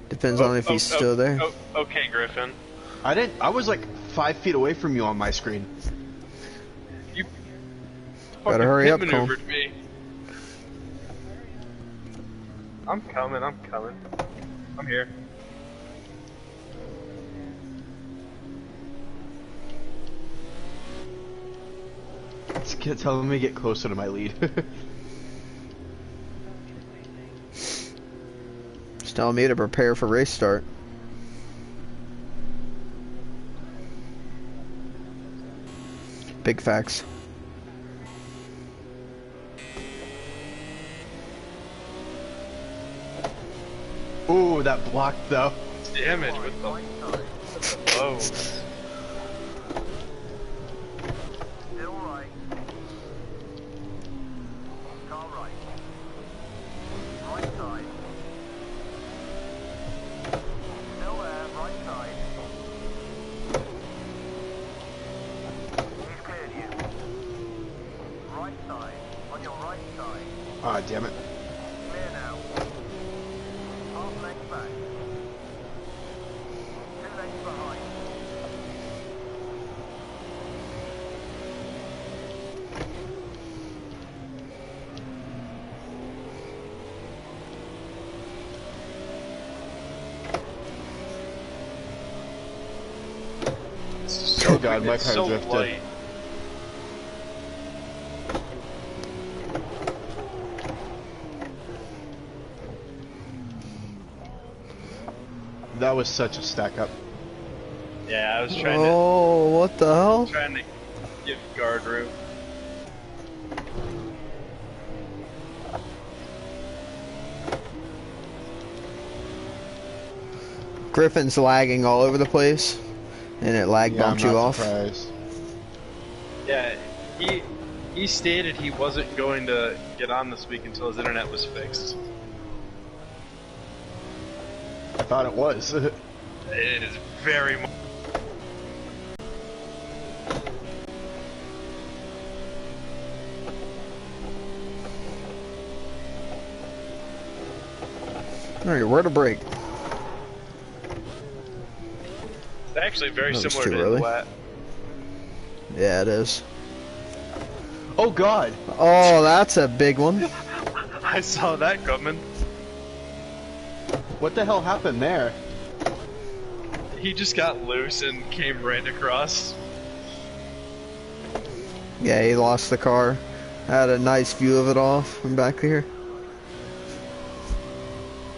Depends on if he's still there. Okay, Griffin. I was like 5 feet away from you on my screen. You Better hurry up, Cole. maneuvered me. I'm coming. I'm here. Tell me to get closer to my lead. Just telling me to prepare for race start. Big facts. Ooh, that blocked though. Damage with the blows. Still right. Car right. Right side. Still there, right side. He's cleared you. Right side. On your right side. Ah, damn it. Clear now. Half length back. 2 lengths behind. Oh god, my It's car so drifted. light. That was such a stack up. Yeah, I was trying Oh, what the hell? to give guard room. Griffin's lagging all over the place, and it lag Yeah, I'm bumped you not off. surprised. Yeah, he stated he wasn't going to get on this week until his internet was fixed. I thought it was. It is very much. Alright, where to brake? It's actually very That was similar too to early. the wet. Yeah, it is. Oh god! Oh, that's a big one. I saw that coming. What the hell happened there? He just got loose and came right across. Yeah, he lost the car. I had a nice view of it all from back here.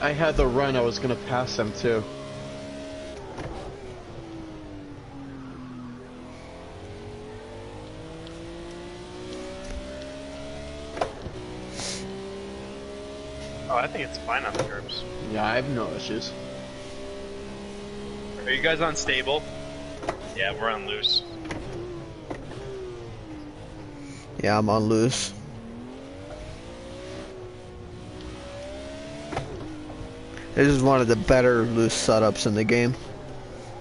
I had the run, I was gonna pass them too. Oh, I think it's fine on the curbs. Yeah, I have no issues. Are you guys on stable? Yeah, we're on loose. Yeah, I'm on loose. This is one of the better loose setups in the game.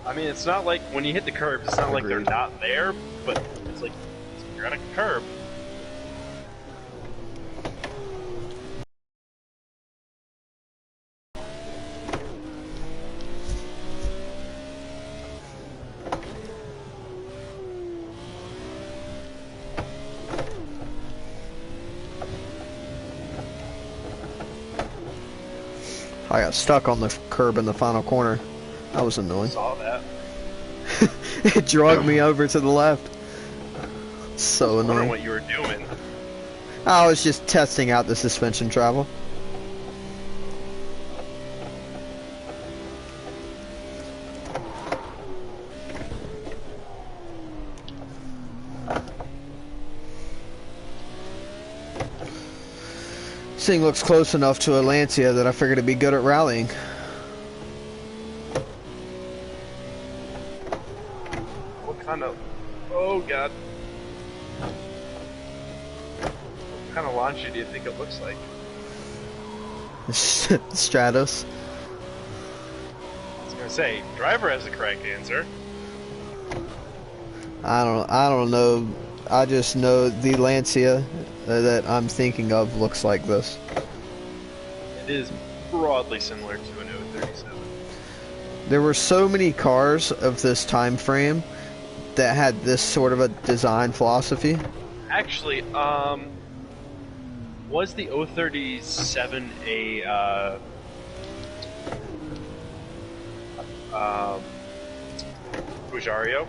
I mean, it's not like when you hit the curbs, it's not like they're Agreed. not there, but it's like you're on a curb. I got stuck on the curb in the final corner. That was annoying. Saw that. It dragged me over to the left. So I wonder annoying. what you were doing. I was just testing out the suspension travel. This thing looks close enough to a Lancia that I figured it'd be good at rallying. What kind of... Oh, God. What kind of launcher do you think it looks like? Stratos. I was gonna say, driver has the correct answer. I don't know. I just know the Lancia that I'm thinking of looks like this. It is broadly similar to an 037. There were so many cars of this time frame that had this sort of a design philosophy. Actually, was the 037 a, Guajario?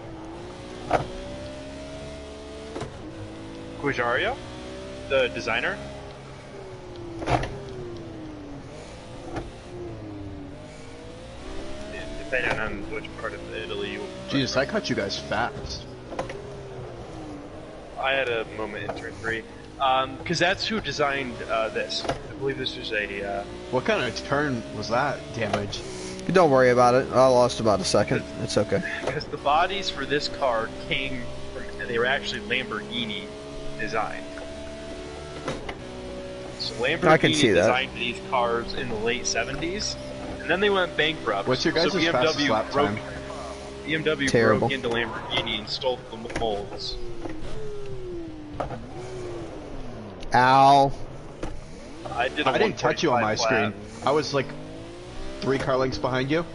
Guajario? The designer? Depending on which part of Italy you... Jesus, I cut you guys fast. I had a moment in turn 3. Because that's who designed this. I believe this was a... What kind of turn was that damage? Don't worry about it. I lost about a second. It's okay. Because the bodies for this car came from... They were actually Lamborghini designed. So Lamborghini I can see that. designed these cars in the late 70s, and then they went bankrupt. What's your guys' so fastest lap time? BMW Terrible. broke into Lamborghini and stole the molds. Ow. I didn't touch you on my 1.5 screen. lap. I was like 3 car lengths behind you.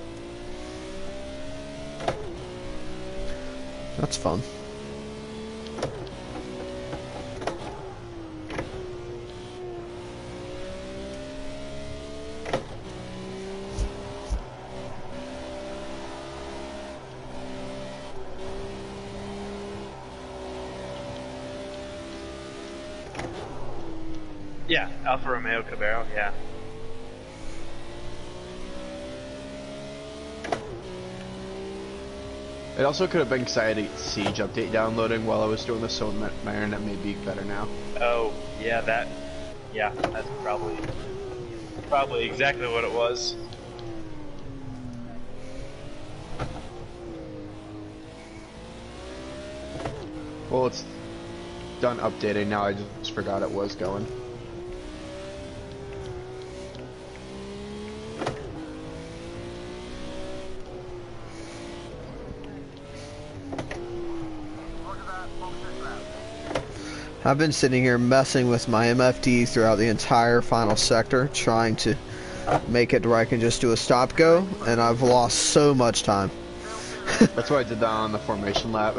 That's fun. Yeah, Alfa Romeo Cabero, yeah. It also could have been because I had a Siege update downloading while I was doing this, so my internet may be better now. Oh, yeah, that's probably exactly what it was. Well, it's done updating now, I just forgot it was going. I've been sitting here messing with my MFD throughout the entire final sector, trying to make it where I can just do a stop go, and I've lost so much time. That's why I did that on the formation lap.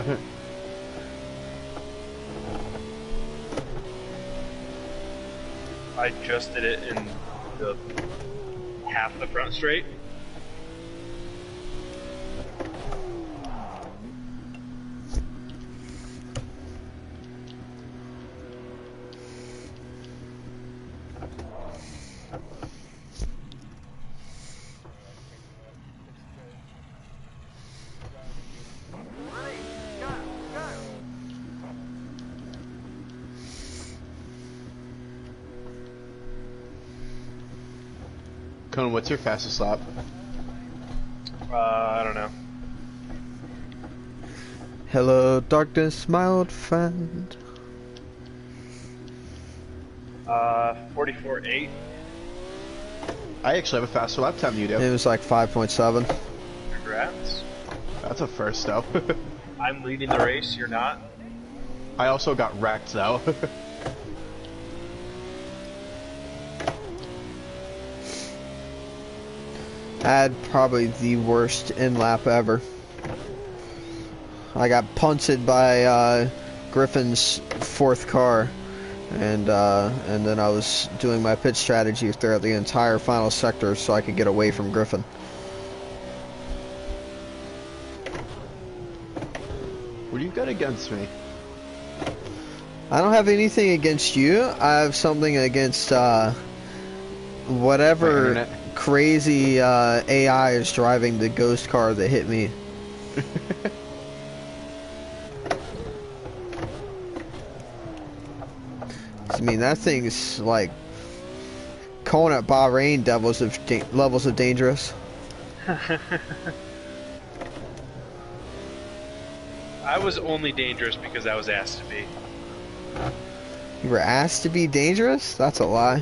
I just did it in the half the front straight. Cone, what's your fastest lap? I don't know. Hello, darkness, my old friend. 44.8. I actually have a faster lap time than you do. It was like 5.7. Congrats. That's a first, though. I'm leading the race, you're not. I also got wrecked, though. I had probably the worst in lap ever. I got punted by Griffin's fourth car, and then I was doing my pit strategy throughout the entire final sector so I could get away from Griffin. What do you got against me? I don't have anything against you. I have something against whatever crazy AI is driving the ghost car that hit me. I mean, that thing's like calling at Bahrain levels of dangerous. I was only dangerous because I was asked to be. You were asked to be dangerous? That's a lie.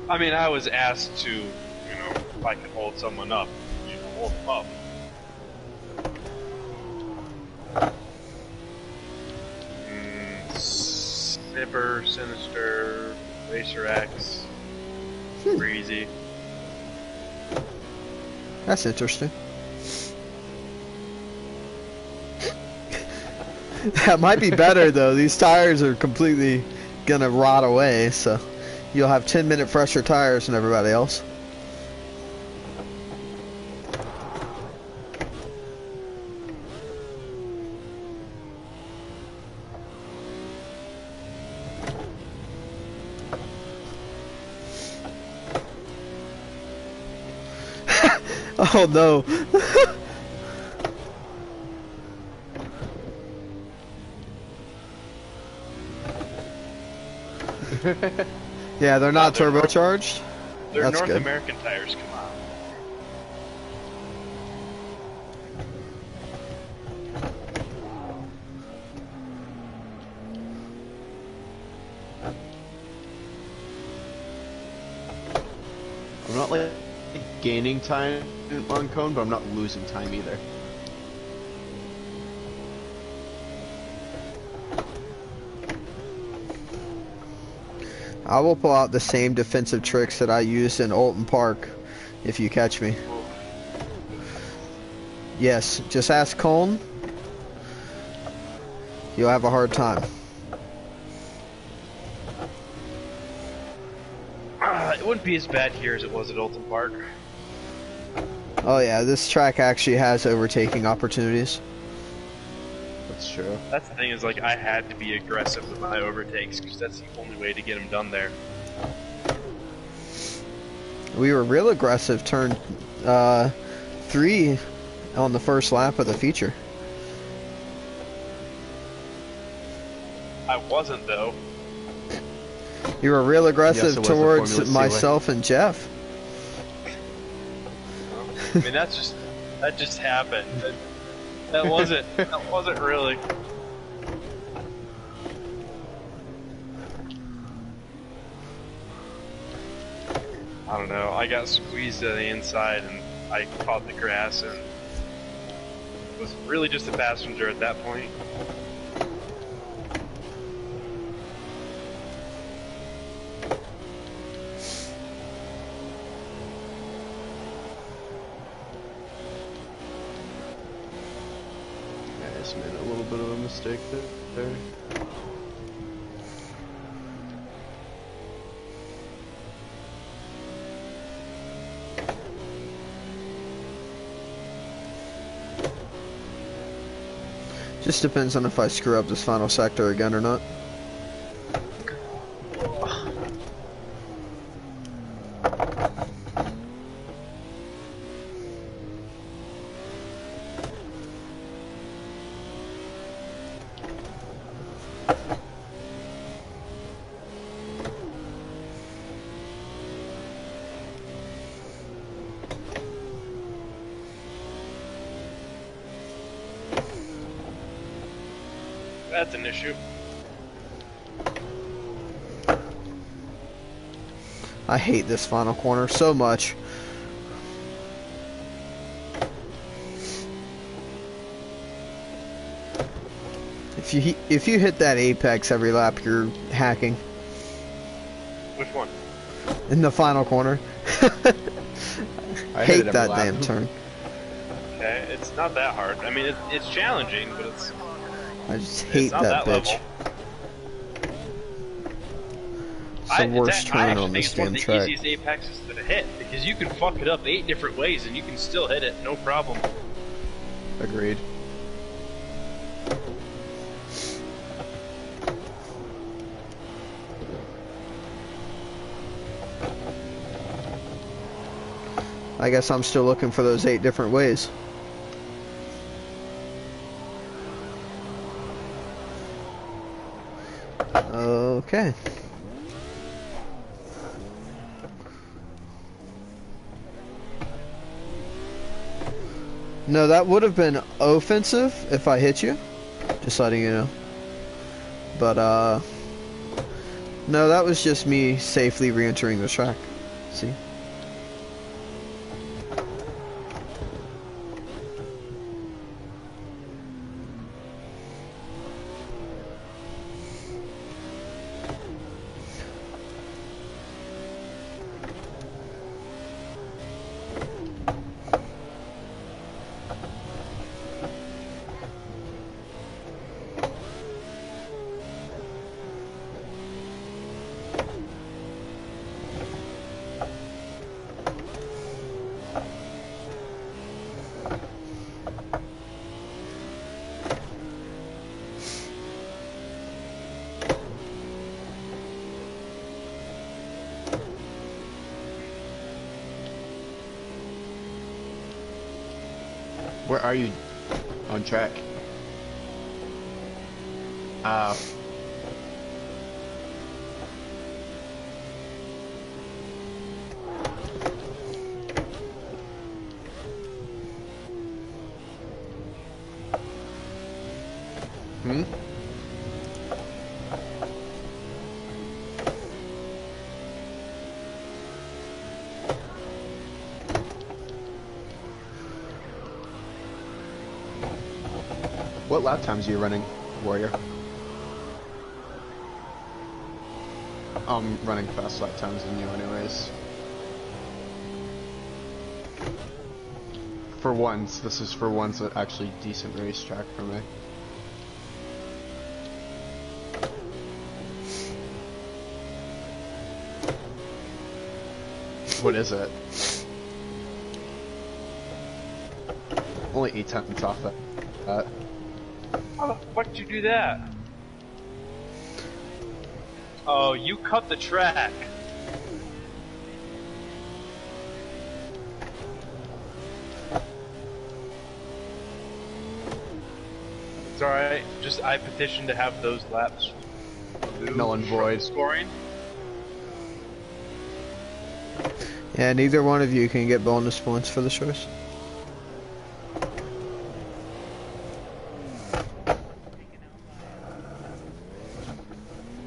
I mean, I was asked to, you know, if I could hold someone up, you know, hold them up. Snipper, Sinister, Racer X, Breezy. That's interesting. That might be better though. These tires are completely gonna rot away, so you'll have 10-minute fresher tires than everybody else. Oh no. Yeah, they're not turbocharged. They're That's North good. American tires, come on. I'm not like gaining time on Cone, but I'm not losing time either. I will pull out the same defensive tricks that I used in Alton Park if you catch me. Yes, just ask Coln. You'll have a hard time. It wouldn't be as bad here as it was at Alton Park. Oh yeah, this track actually has overtaking opportunities. That's true. That's the thing, is like I had to be aggressive with my overtakes because that's the only way to get them done there. We were real aggressive turn 3 on the first lap of the feature. I wasn't though. You were real aggressive Yes, it was the towards Formula C myself and Jeff. I mean, that just happened. That wasn't really. I don't know. I got squeezed to the inside and I caught the grass and was really just a passenger at that point. Yeah, I just made a little bit of a mistake there. Just depends on if I screw up this final sector again or not. That's an issue. I hate this final corner so much. If you hit that apex every lap, you're hacking. Which one? In the final corner. I hit Hate it every that lap. damn turn. Okay, it's not that hard. I mean, it's challenging, but I just hate it's not that that bitch. level. It's the worst I turn actually on think this it's one of damn the track. easiest apexes to hit because you can fuck it up 8 different ways and you can still hit it, no problem. Agreed. I guess I'm still looking for those 8 different ways. Okay. No, that would have been offensive if I hit you. Just letting you know. But, no, that was just me safely re-entering the track. See? Where are you on track? Hmm? What lap times are you running, Warrior? I'm running fast lap times than you anyways. For once, this is for once an actually decent racetrack for me. What is it? Only 8 tenths off that. How the fuck did you do that? Oh, you cut the track. It's alright. Just I petitioned to have those laps removed Null and from void. scoring. Yeah, neither one of you can get bonus points for the choice.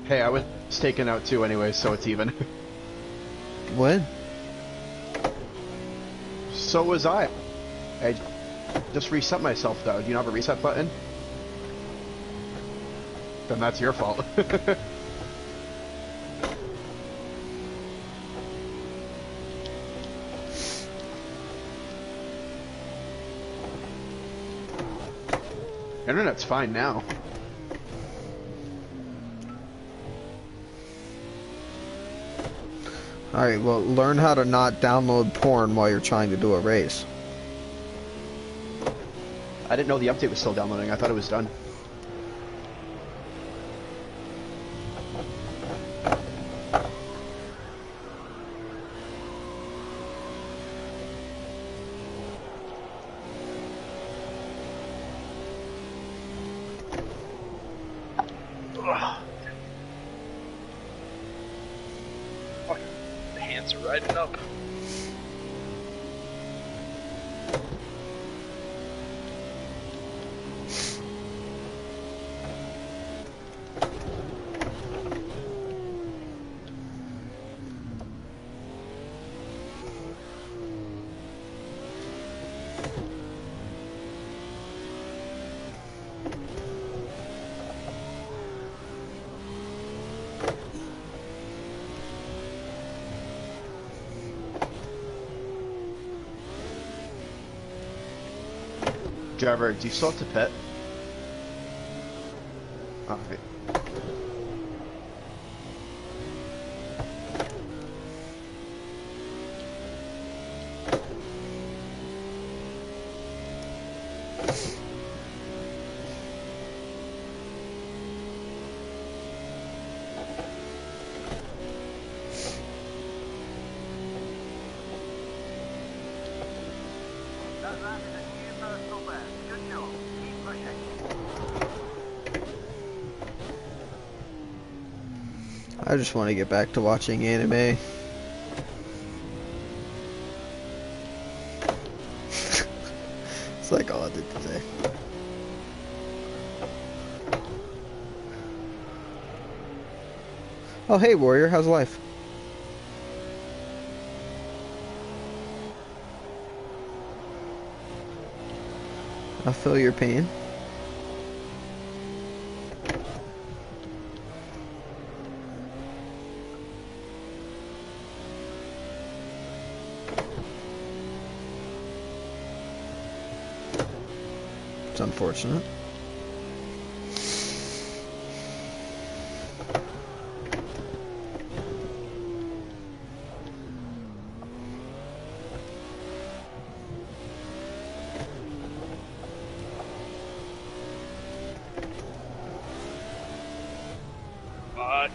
Hey, I was taken out too anyway, so it's even. When? So was I. I just reset myself though. Do you not have a reset button? Then that's your fault. Internet's fine now. Alright, well, learn how to not download porn while you're trying to do a race. I didn't know the update was still downloading. I thought it was done. Ugh. Fucking hands are riding up. Driver, do you still have to pit? Alright. That is a new personal best. Good job. Keep pushing. I just want to get back to watching anime. It's like all I did today. Oh, hey, Warrior, how's life? I feel your pain. It's unfortunate. Fuck.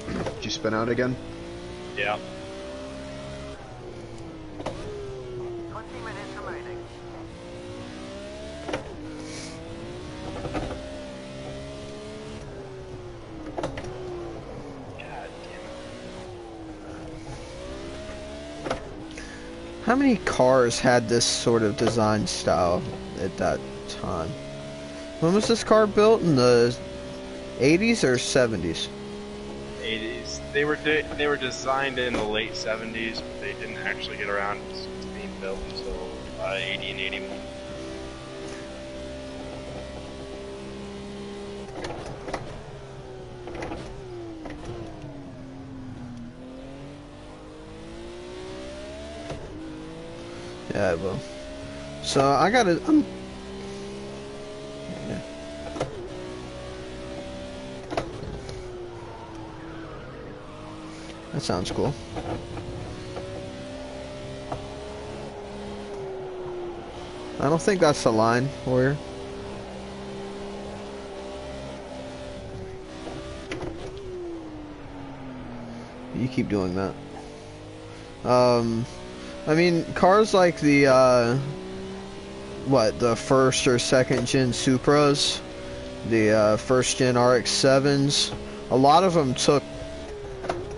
Did you spin out again? Yeah. 20 minutes remaining. God damn it. How many cars had this sort of design style at that time? When was this car built? In the 80s or 70s? 80s. They were designed in the late 70s, but they didn't actually get around to being built until 80 and 81. Yeah, well. So I gotta. Yeah. That sounds cool. I don't think that's the line, Warrior. You keep doing that. I mean, cars like the, the first or second gen Supras, the first gen RX-7s, a lot of them took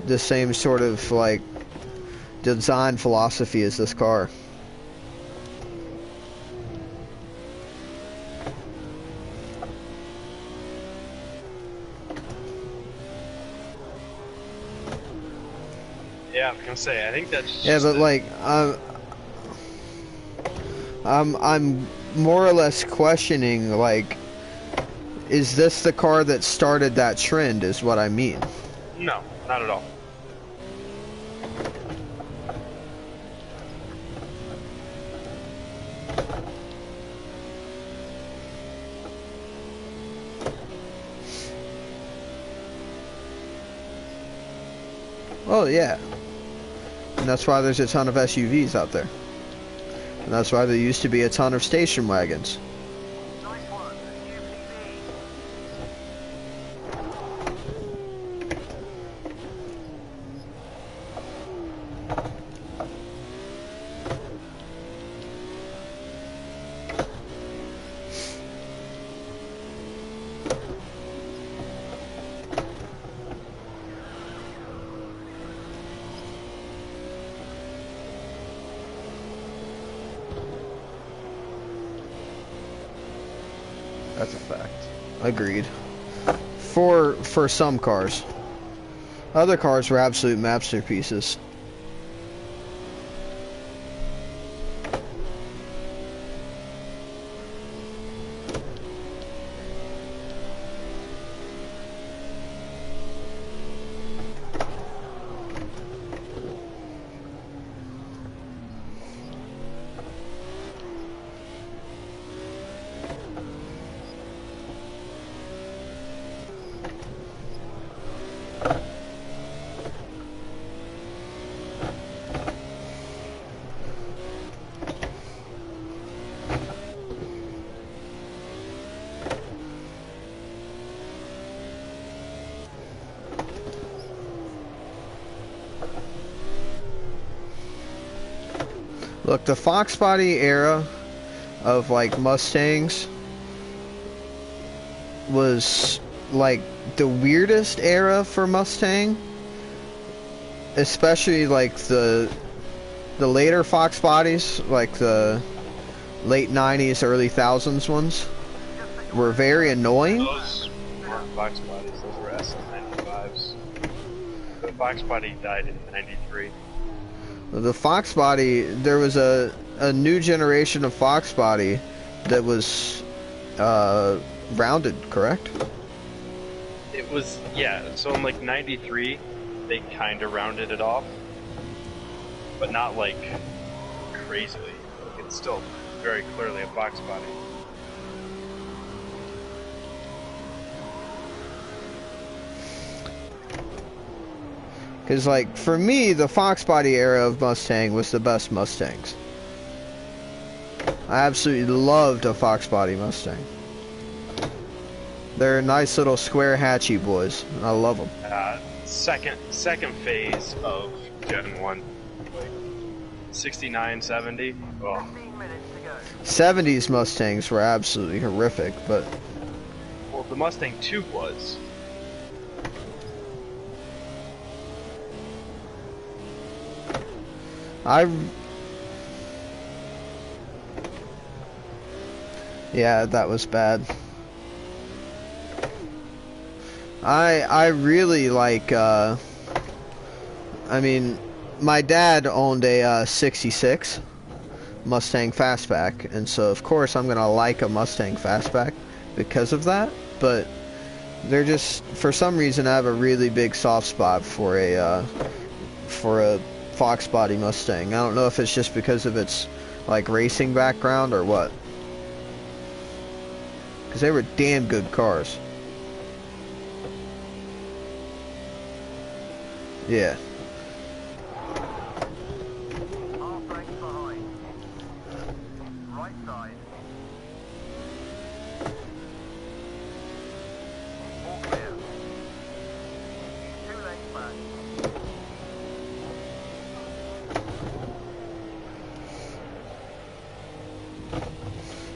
the same sort of, like, design philosophy as this car. Yeah, I was gonna say, I think that's Yeah, just but like, I'm more or less questioning, like, is this the car that started that trend, is what I mean. No, not at all. Oh, yeah. And that's why there's a ton of SUVs out there. And that's why there used to be a ton of station wagons. Nice one. UPV. That's a fact. Agreed. For some cars. Other cars were absolute masterpieces. Look, the Fox body era of like Mustangs was like the weirdest era for Mustang, especially like the later Fox bodies, like the late 90s, early thousands ones, were very annoying. Those weren't Fox bodies, those were SM95s. The Fox body died in 93. The Fox body, there was a new generation of Fox body that was rounded, correct? It was, yeah, so in like 93, they kind of rounded it off. But not like crazily. It's still very clearly a Fox body. Because, like, for me, the Fox body era of Mustang was the best Mustangs. I absolutely loved a Fox body Mustang. They're nice little square hatchy boys. I love them. Second phase of Gen 1. 69, 70. Oh. 15 minutes to go. 70s Mustangs were absolutely horrific, but Well, the Mustang 2 was. yeah, that was bad. I really like, I mean, my dad owned a 66 Mustang Fastback, and so of course I'm gonna like a Mustang Fastback because of that, but they're just, for some reason I have a really big soft spot for a Fox body Mustang. I don't know if it's just because of its like racing background or what, because they were damn good cars. Yeah. Half length behind. Right side. All clear. 2 lengths back.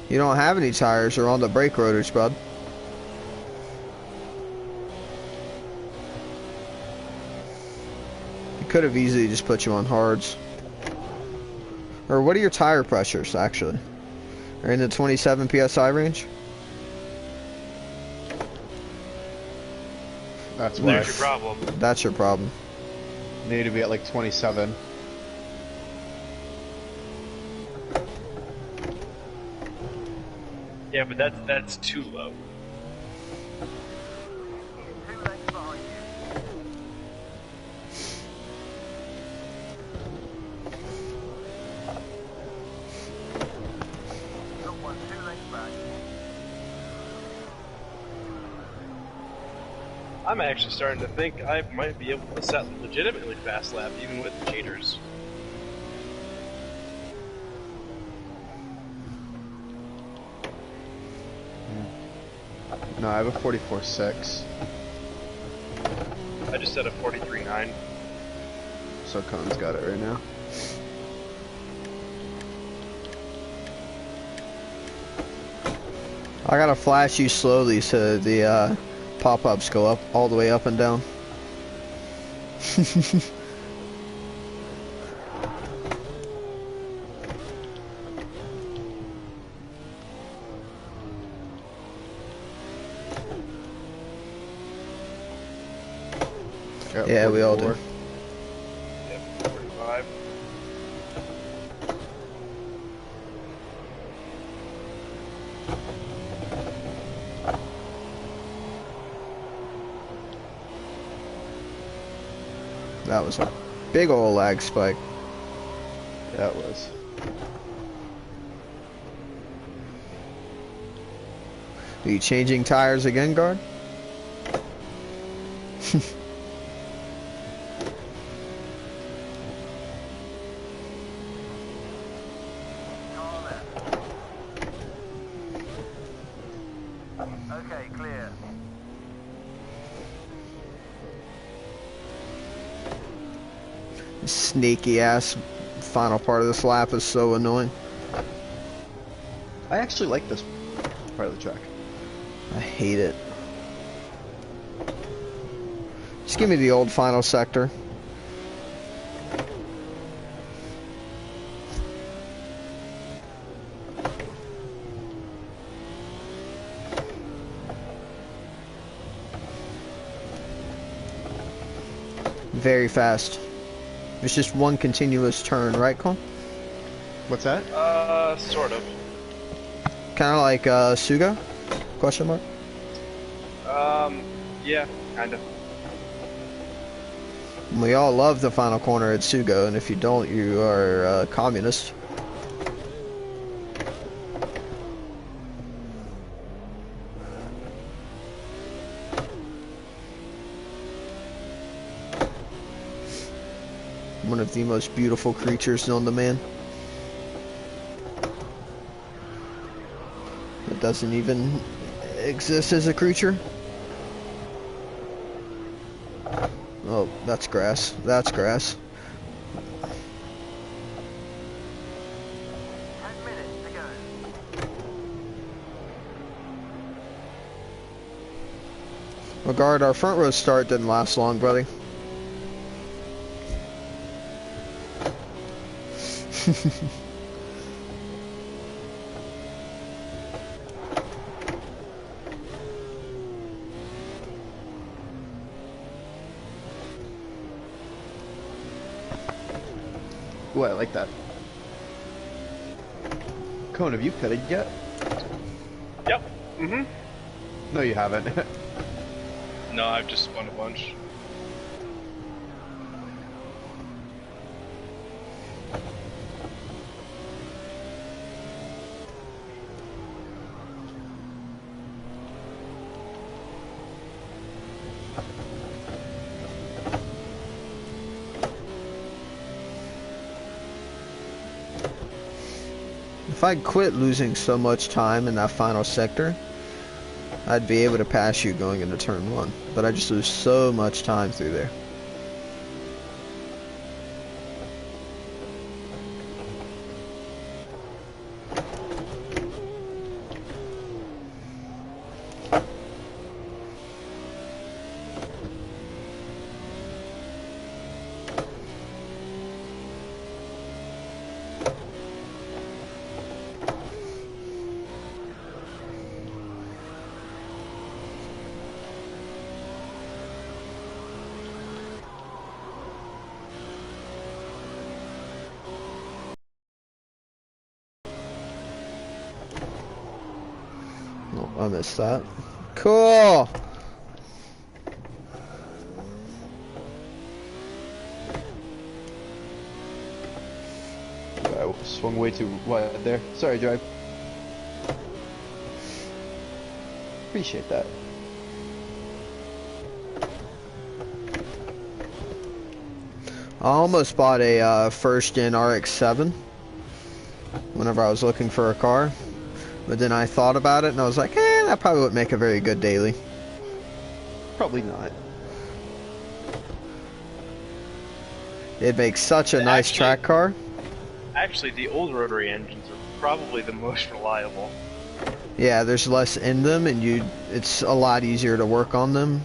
You don't have any tires or on the brake rotors, bud. Could have easily just put you on hards. Or what are your tire pressures, actually? Are in the 27 psi range? That's why. There's your problem. That's your problem. Need to be at like 27. Yeah, but that's too low. 2 lengths behind you. Got one, 2 lengths back. I'm actually starting to think I might be able to set legitimately fast lap even with cheaters. No, I have a 44.6. I just set a 43.9. So Con's got it right now. I gotta flash you slowly so the pop-ups go up all the way up and down. Yeah, we all do. 44. Yep, 45. That was a big old lag spike. Yeah, it was. Are you changing tires again, guard? Car left. Okay, clear. Sneaky ass final part of this lap is so annoying. I actually like this part of the track. I hate it. Just give me the old final sector. Very fast. It's just one continuous turn, right, Cole? What's that? Sort of. Kind of like Sugo? Question mark. Yeah, kind of. We all love the final corner at Sugo, and if you don't, you are a communist. One of the most beautiful creatures known to man. It doesn't even exist as a creature. Oh, that's grass. That's grass. 10 minutes to go. Regard, our front row start didn't last long, buddy. Ooh, I like that. Cone, have you pitted yet? Yep. Mm-hmm. No, you haven't. No, I've just spun a bunch. If I'd quit losing so much time in that final sector, I'd be able to pass you going into turn 1. But I just lose so much time through there. Oh, I missed that. Cool! I swung way too wide there. Sorry, Drive. Appreciate that. I almost bought a first gen RX-7 whenever I was looking for a car. But then I thought about it and I was like, that probably wouldn't make a very good daily. Probably not. It'd make such a nice track car. Actually, the old rotary engines are probably the most reliable. Yeah, there's less in them and it's a lot easier to work on them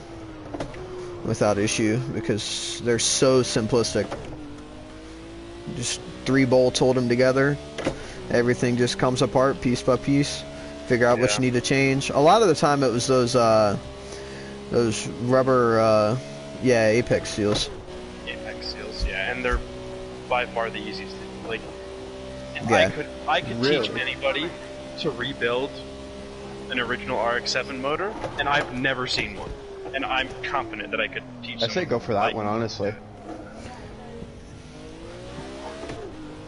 without issue because they're so simplistic. Just 3 bolts hold them together. Everything just comes apart piece by piece. Figure out what you need to change. A lot of the time it was those rubber, Apex seals. Apex seals, yeah, and they're by far the easiest thing. Like, if Yeah. I could Really? teach anybody to rebuild an original RX-7 motor, and I've never seen one. And I'm confident that I could teach I say someone go for that like- one, honestly.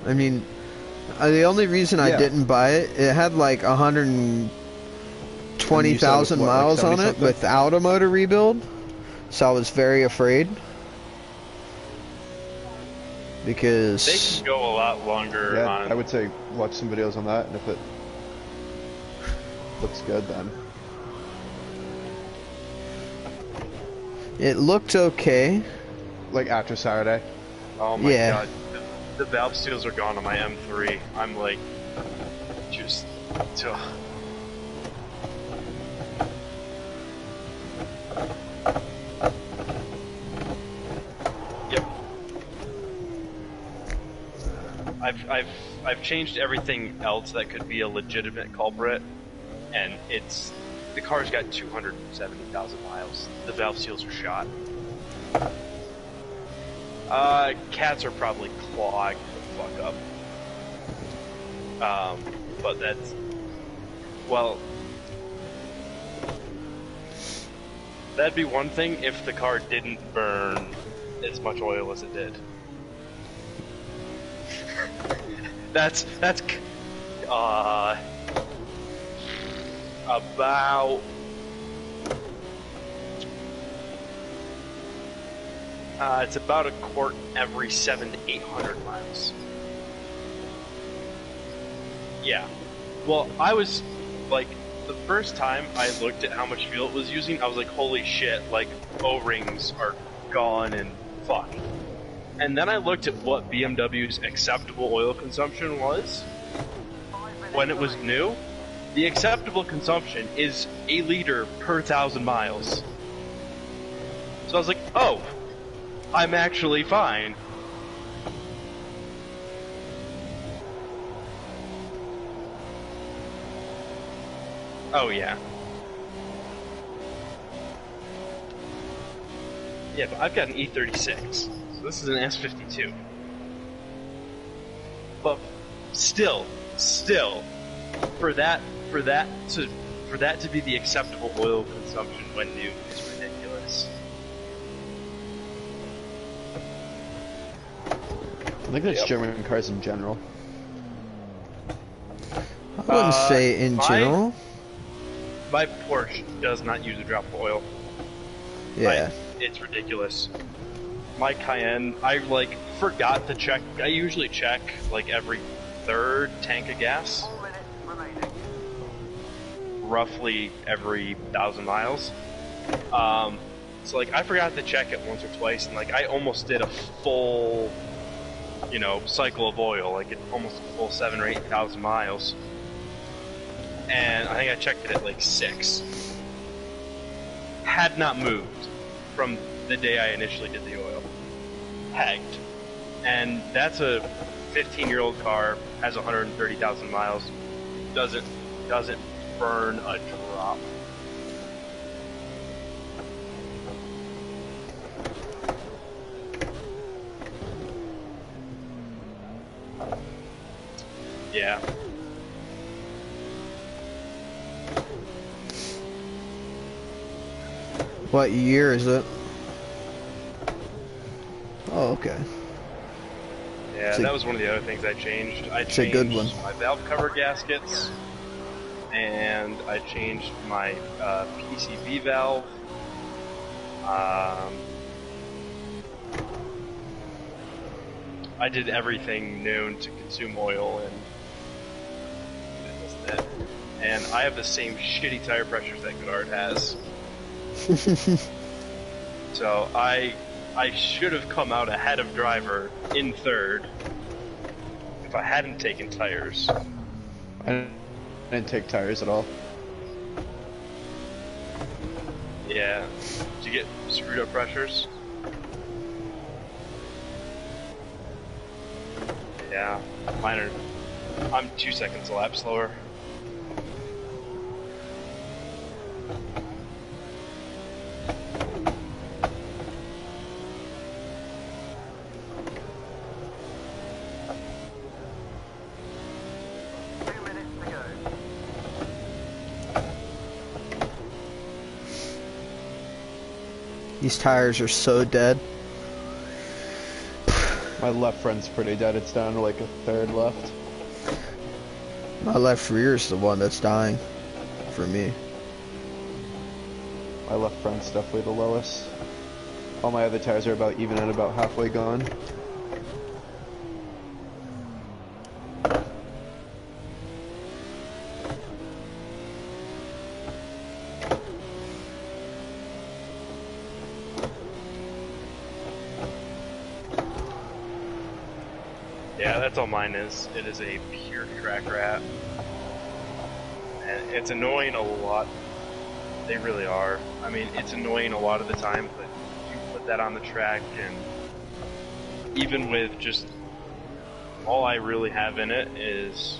I mean, the only reason I Yeah. didn't buy it, it had like 120,000 what, like miles on 70 it something? without a motor rebuild, so I was very afraid. They Because can go a lot longer Yeah, on. I would say watch some videos on that, and if it looks good, then it looked okay. like after Saturday. Oh my Yeah. god. the valve seals are gone on my M3. I'm like, just, ugh. Yep. I've changed everything else that could be a legitimate culprit, and the car's got 270,000 miles. The valve seals are shot. Cats are probably clogged the fuck up. But that's, well, that'd be one thing if the car didn't burn as much oil as it did. That's about it's about a quart every 700 to 800 miles. Yeah. Well, I was like, the first time I looked at how much fuel it was using, I was like, holy shit, like O-rings are gone and fuck. And then I looked at what BMW's acceptable oil consumption was when it was new. The acceptable consumption is 1 liter per 1,000 miles. So I was like, oh, I'm actually fine. Oh yeah. Yeah, but I've got an E36, so this is an S52. But still, for that to be the acceptable oil consumption when new is ridiculous. I think that's German cars in general. I wouldn't say in general. My Porsche does not use a drop of oil. Yeah. It's ridiculous. My Cayenne, I like forgot to check. I usually check like every third tank of gas. 4 minutes remaining. Roughly every 1,000 miles. So like I forgot to check it once or twice, and like I almost did a full, cycle of oil, like almost a full 7,000 or 8,000 miles. And I think I checked it at like 6. Had not moved from the day I initially did the oil. Pegged. And that's a 15-year-old car, has 130,000 miles, doesn't burn a drop. Yeah. What year is it? Oh, okay. Yeah, that was one of the other things I changed. I It's a good one. changed my valve cover gaskets, and I changed my PCV valve. I did everything known to consume oil, and I have the same shitty tire pressures that Goddard has. So I should have come out ahead of driver in third if I hadn't taken tires. I didn't take tires at all. Yeah. Did you get screwed up pressures? Yeah. Mine are. I'm 2 seconds a lap slower. These tires are so dead. My left front's pretty dead. It's down to like a third left. My left rear is the one that's dying for me. My left front's definitely the lowest. All my other tires are about even and about halfway gone. Yeah, that's all mine is. It is a pure track rat. And it's annoying a lot. They really are. I mean, it's annoying a lot of the time, but you put that on the track, and even with just all I really have in it is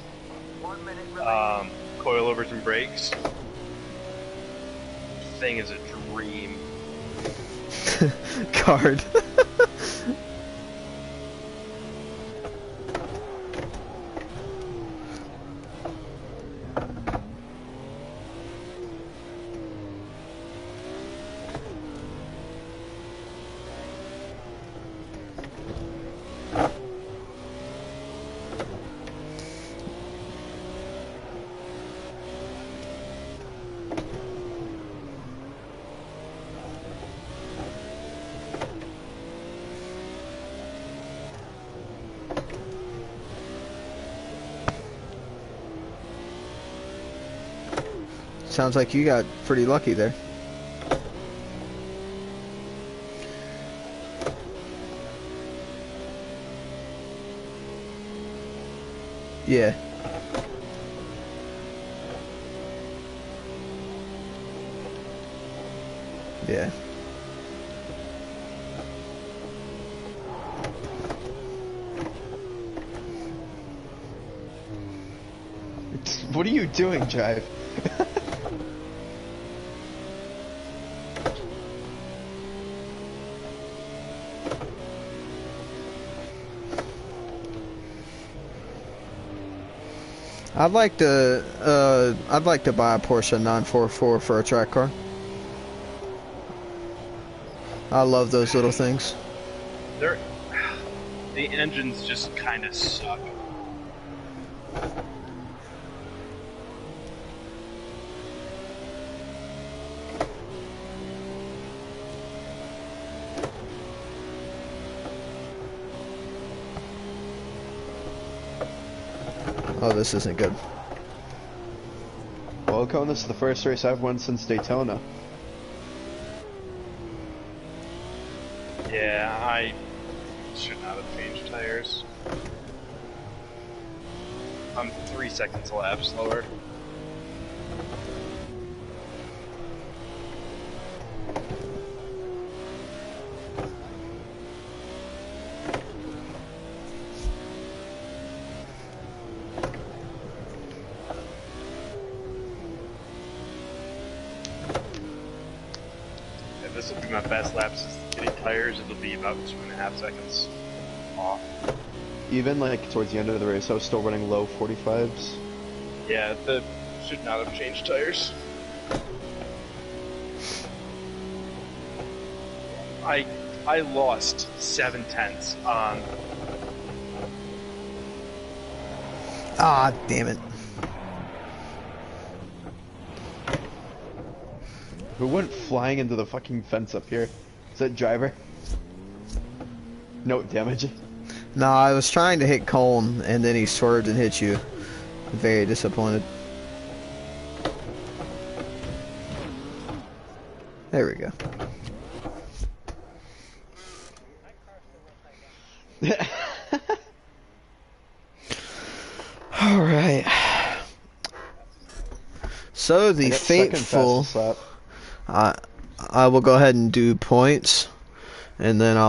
1 minute remaining. coilovers and brakes. Thing is a dream. Card. Sounds like you got pretty lucky there. Yeah. Yeah. What are you doing, Drive? I'd like to buy a Porsche 944 for a track car. I love those little things. They're, the engines just kind of suck. Oh, this isn't good. Well, Cone, this is the first race I've won since Daytona. Yeah, I should not have changed tires. I'm 3 seconds a lap slower. And this will be my best lap since getting tires. It'll be about 2.5 seconds off. Even like towards the end of the race, I was still running low 45s. Yeah, the should not have changed tires. I lost 7/10 on. Ah, damn it. Who went flying into the fucking fence up here? Is that Driver? No damage. No, I was trying to hit Colm, and then he swerved and hit you. I'm very disappointed. There we go. All right. So the I got second fateful. fastest lap. I will go ahead and do points, and then I'll.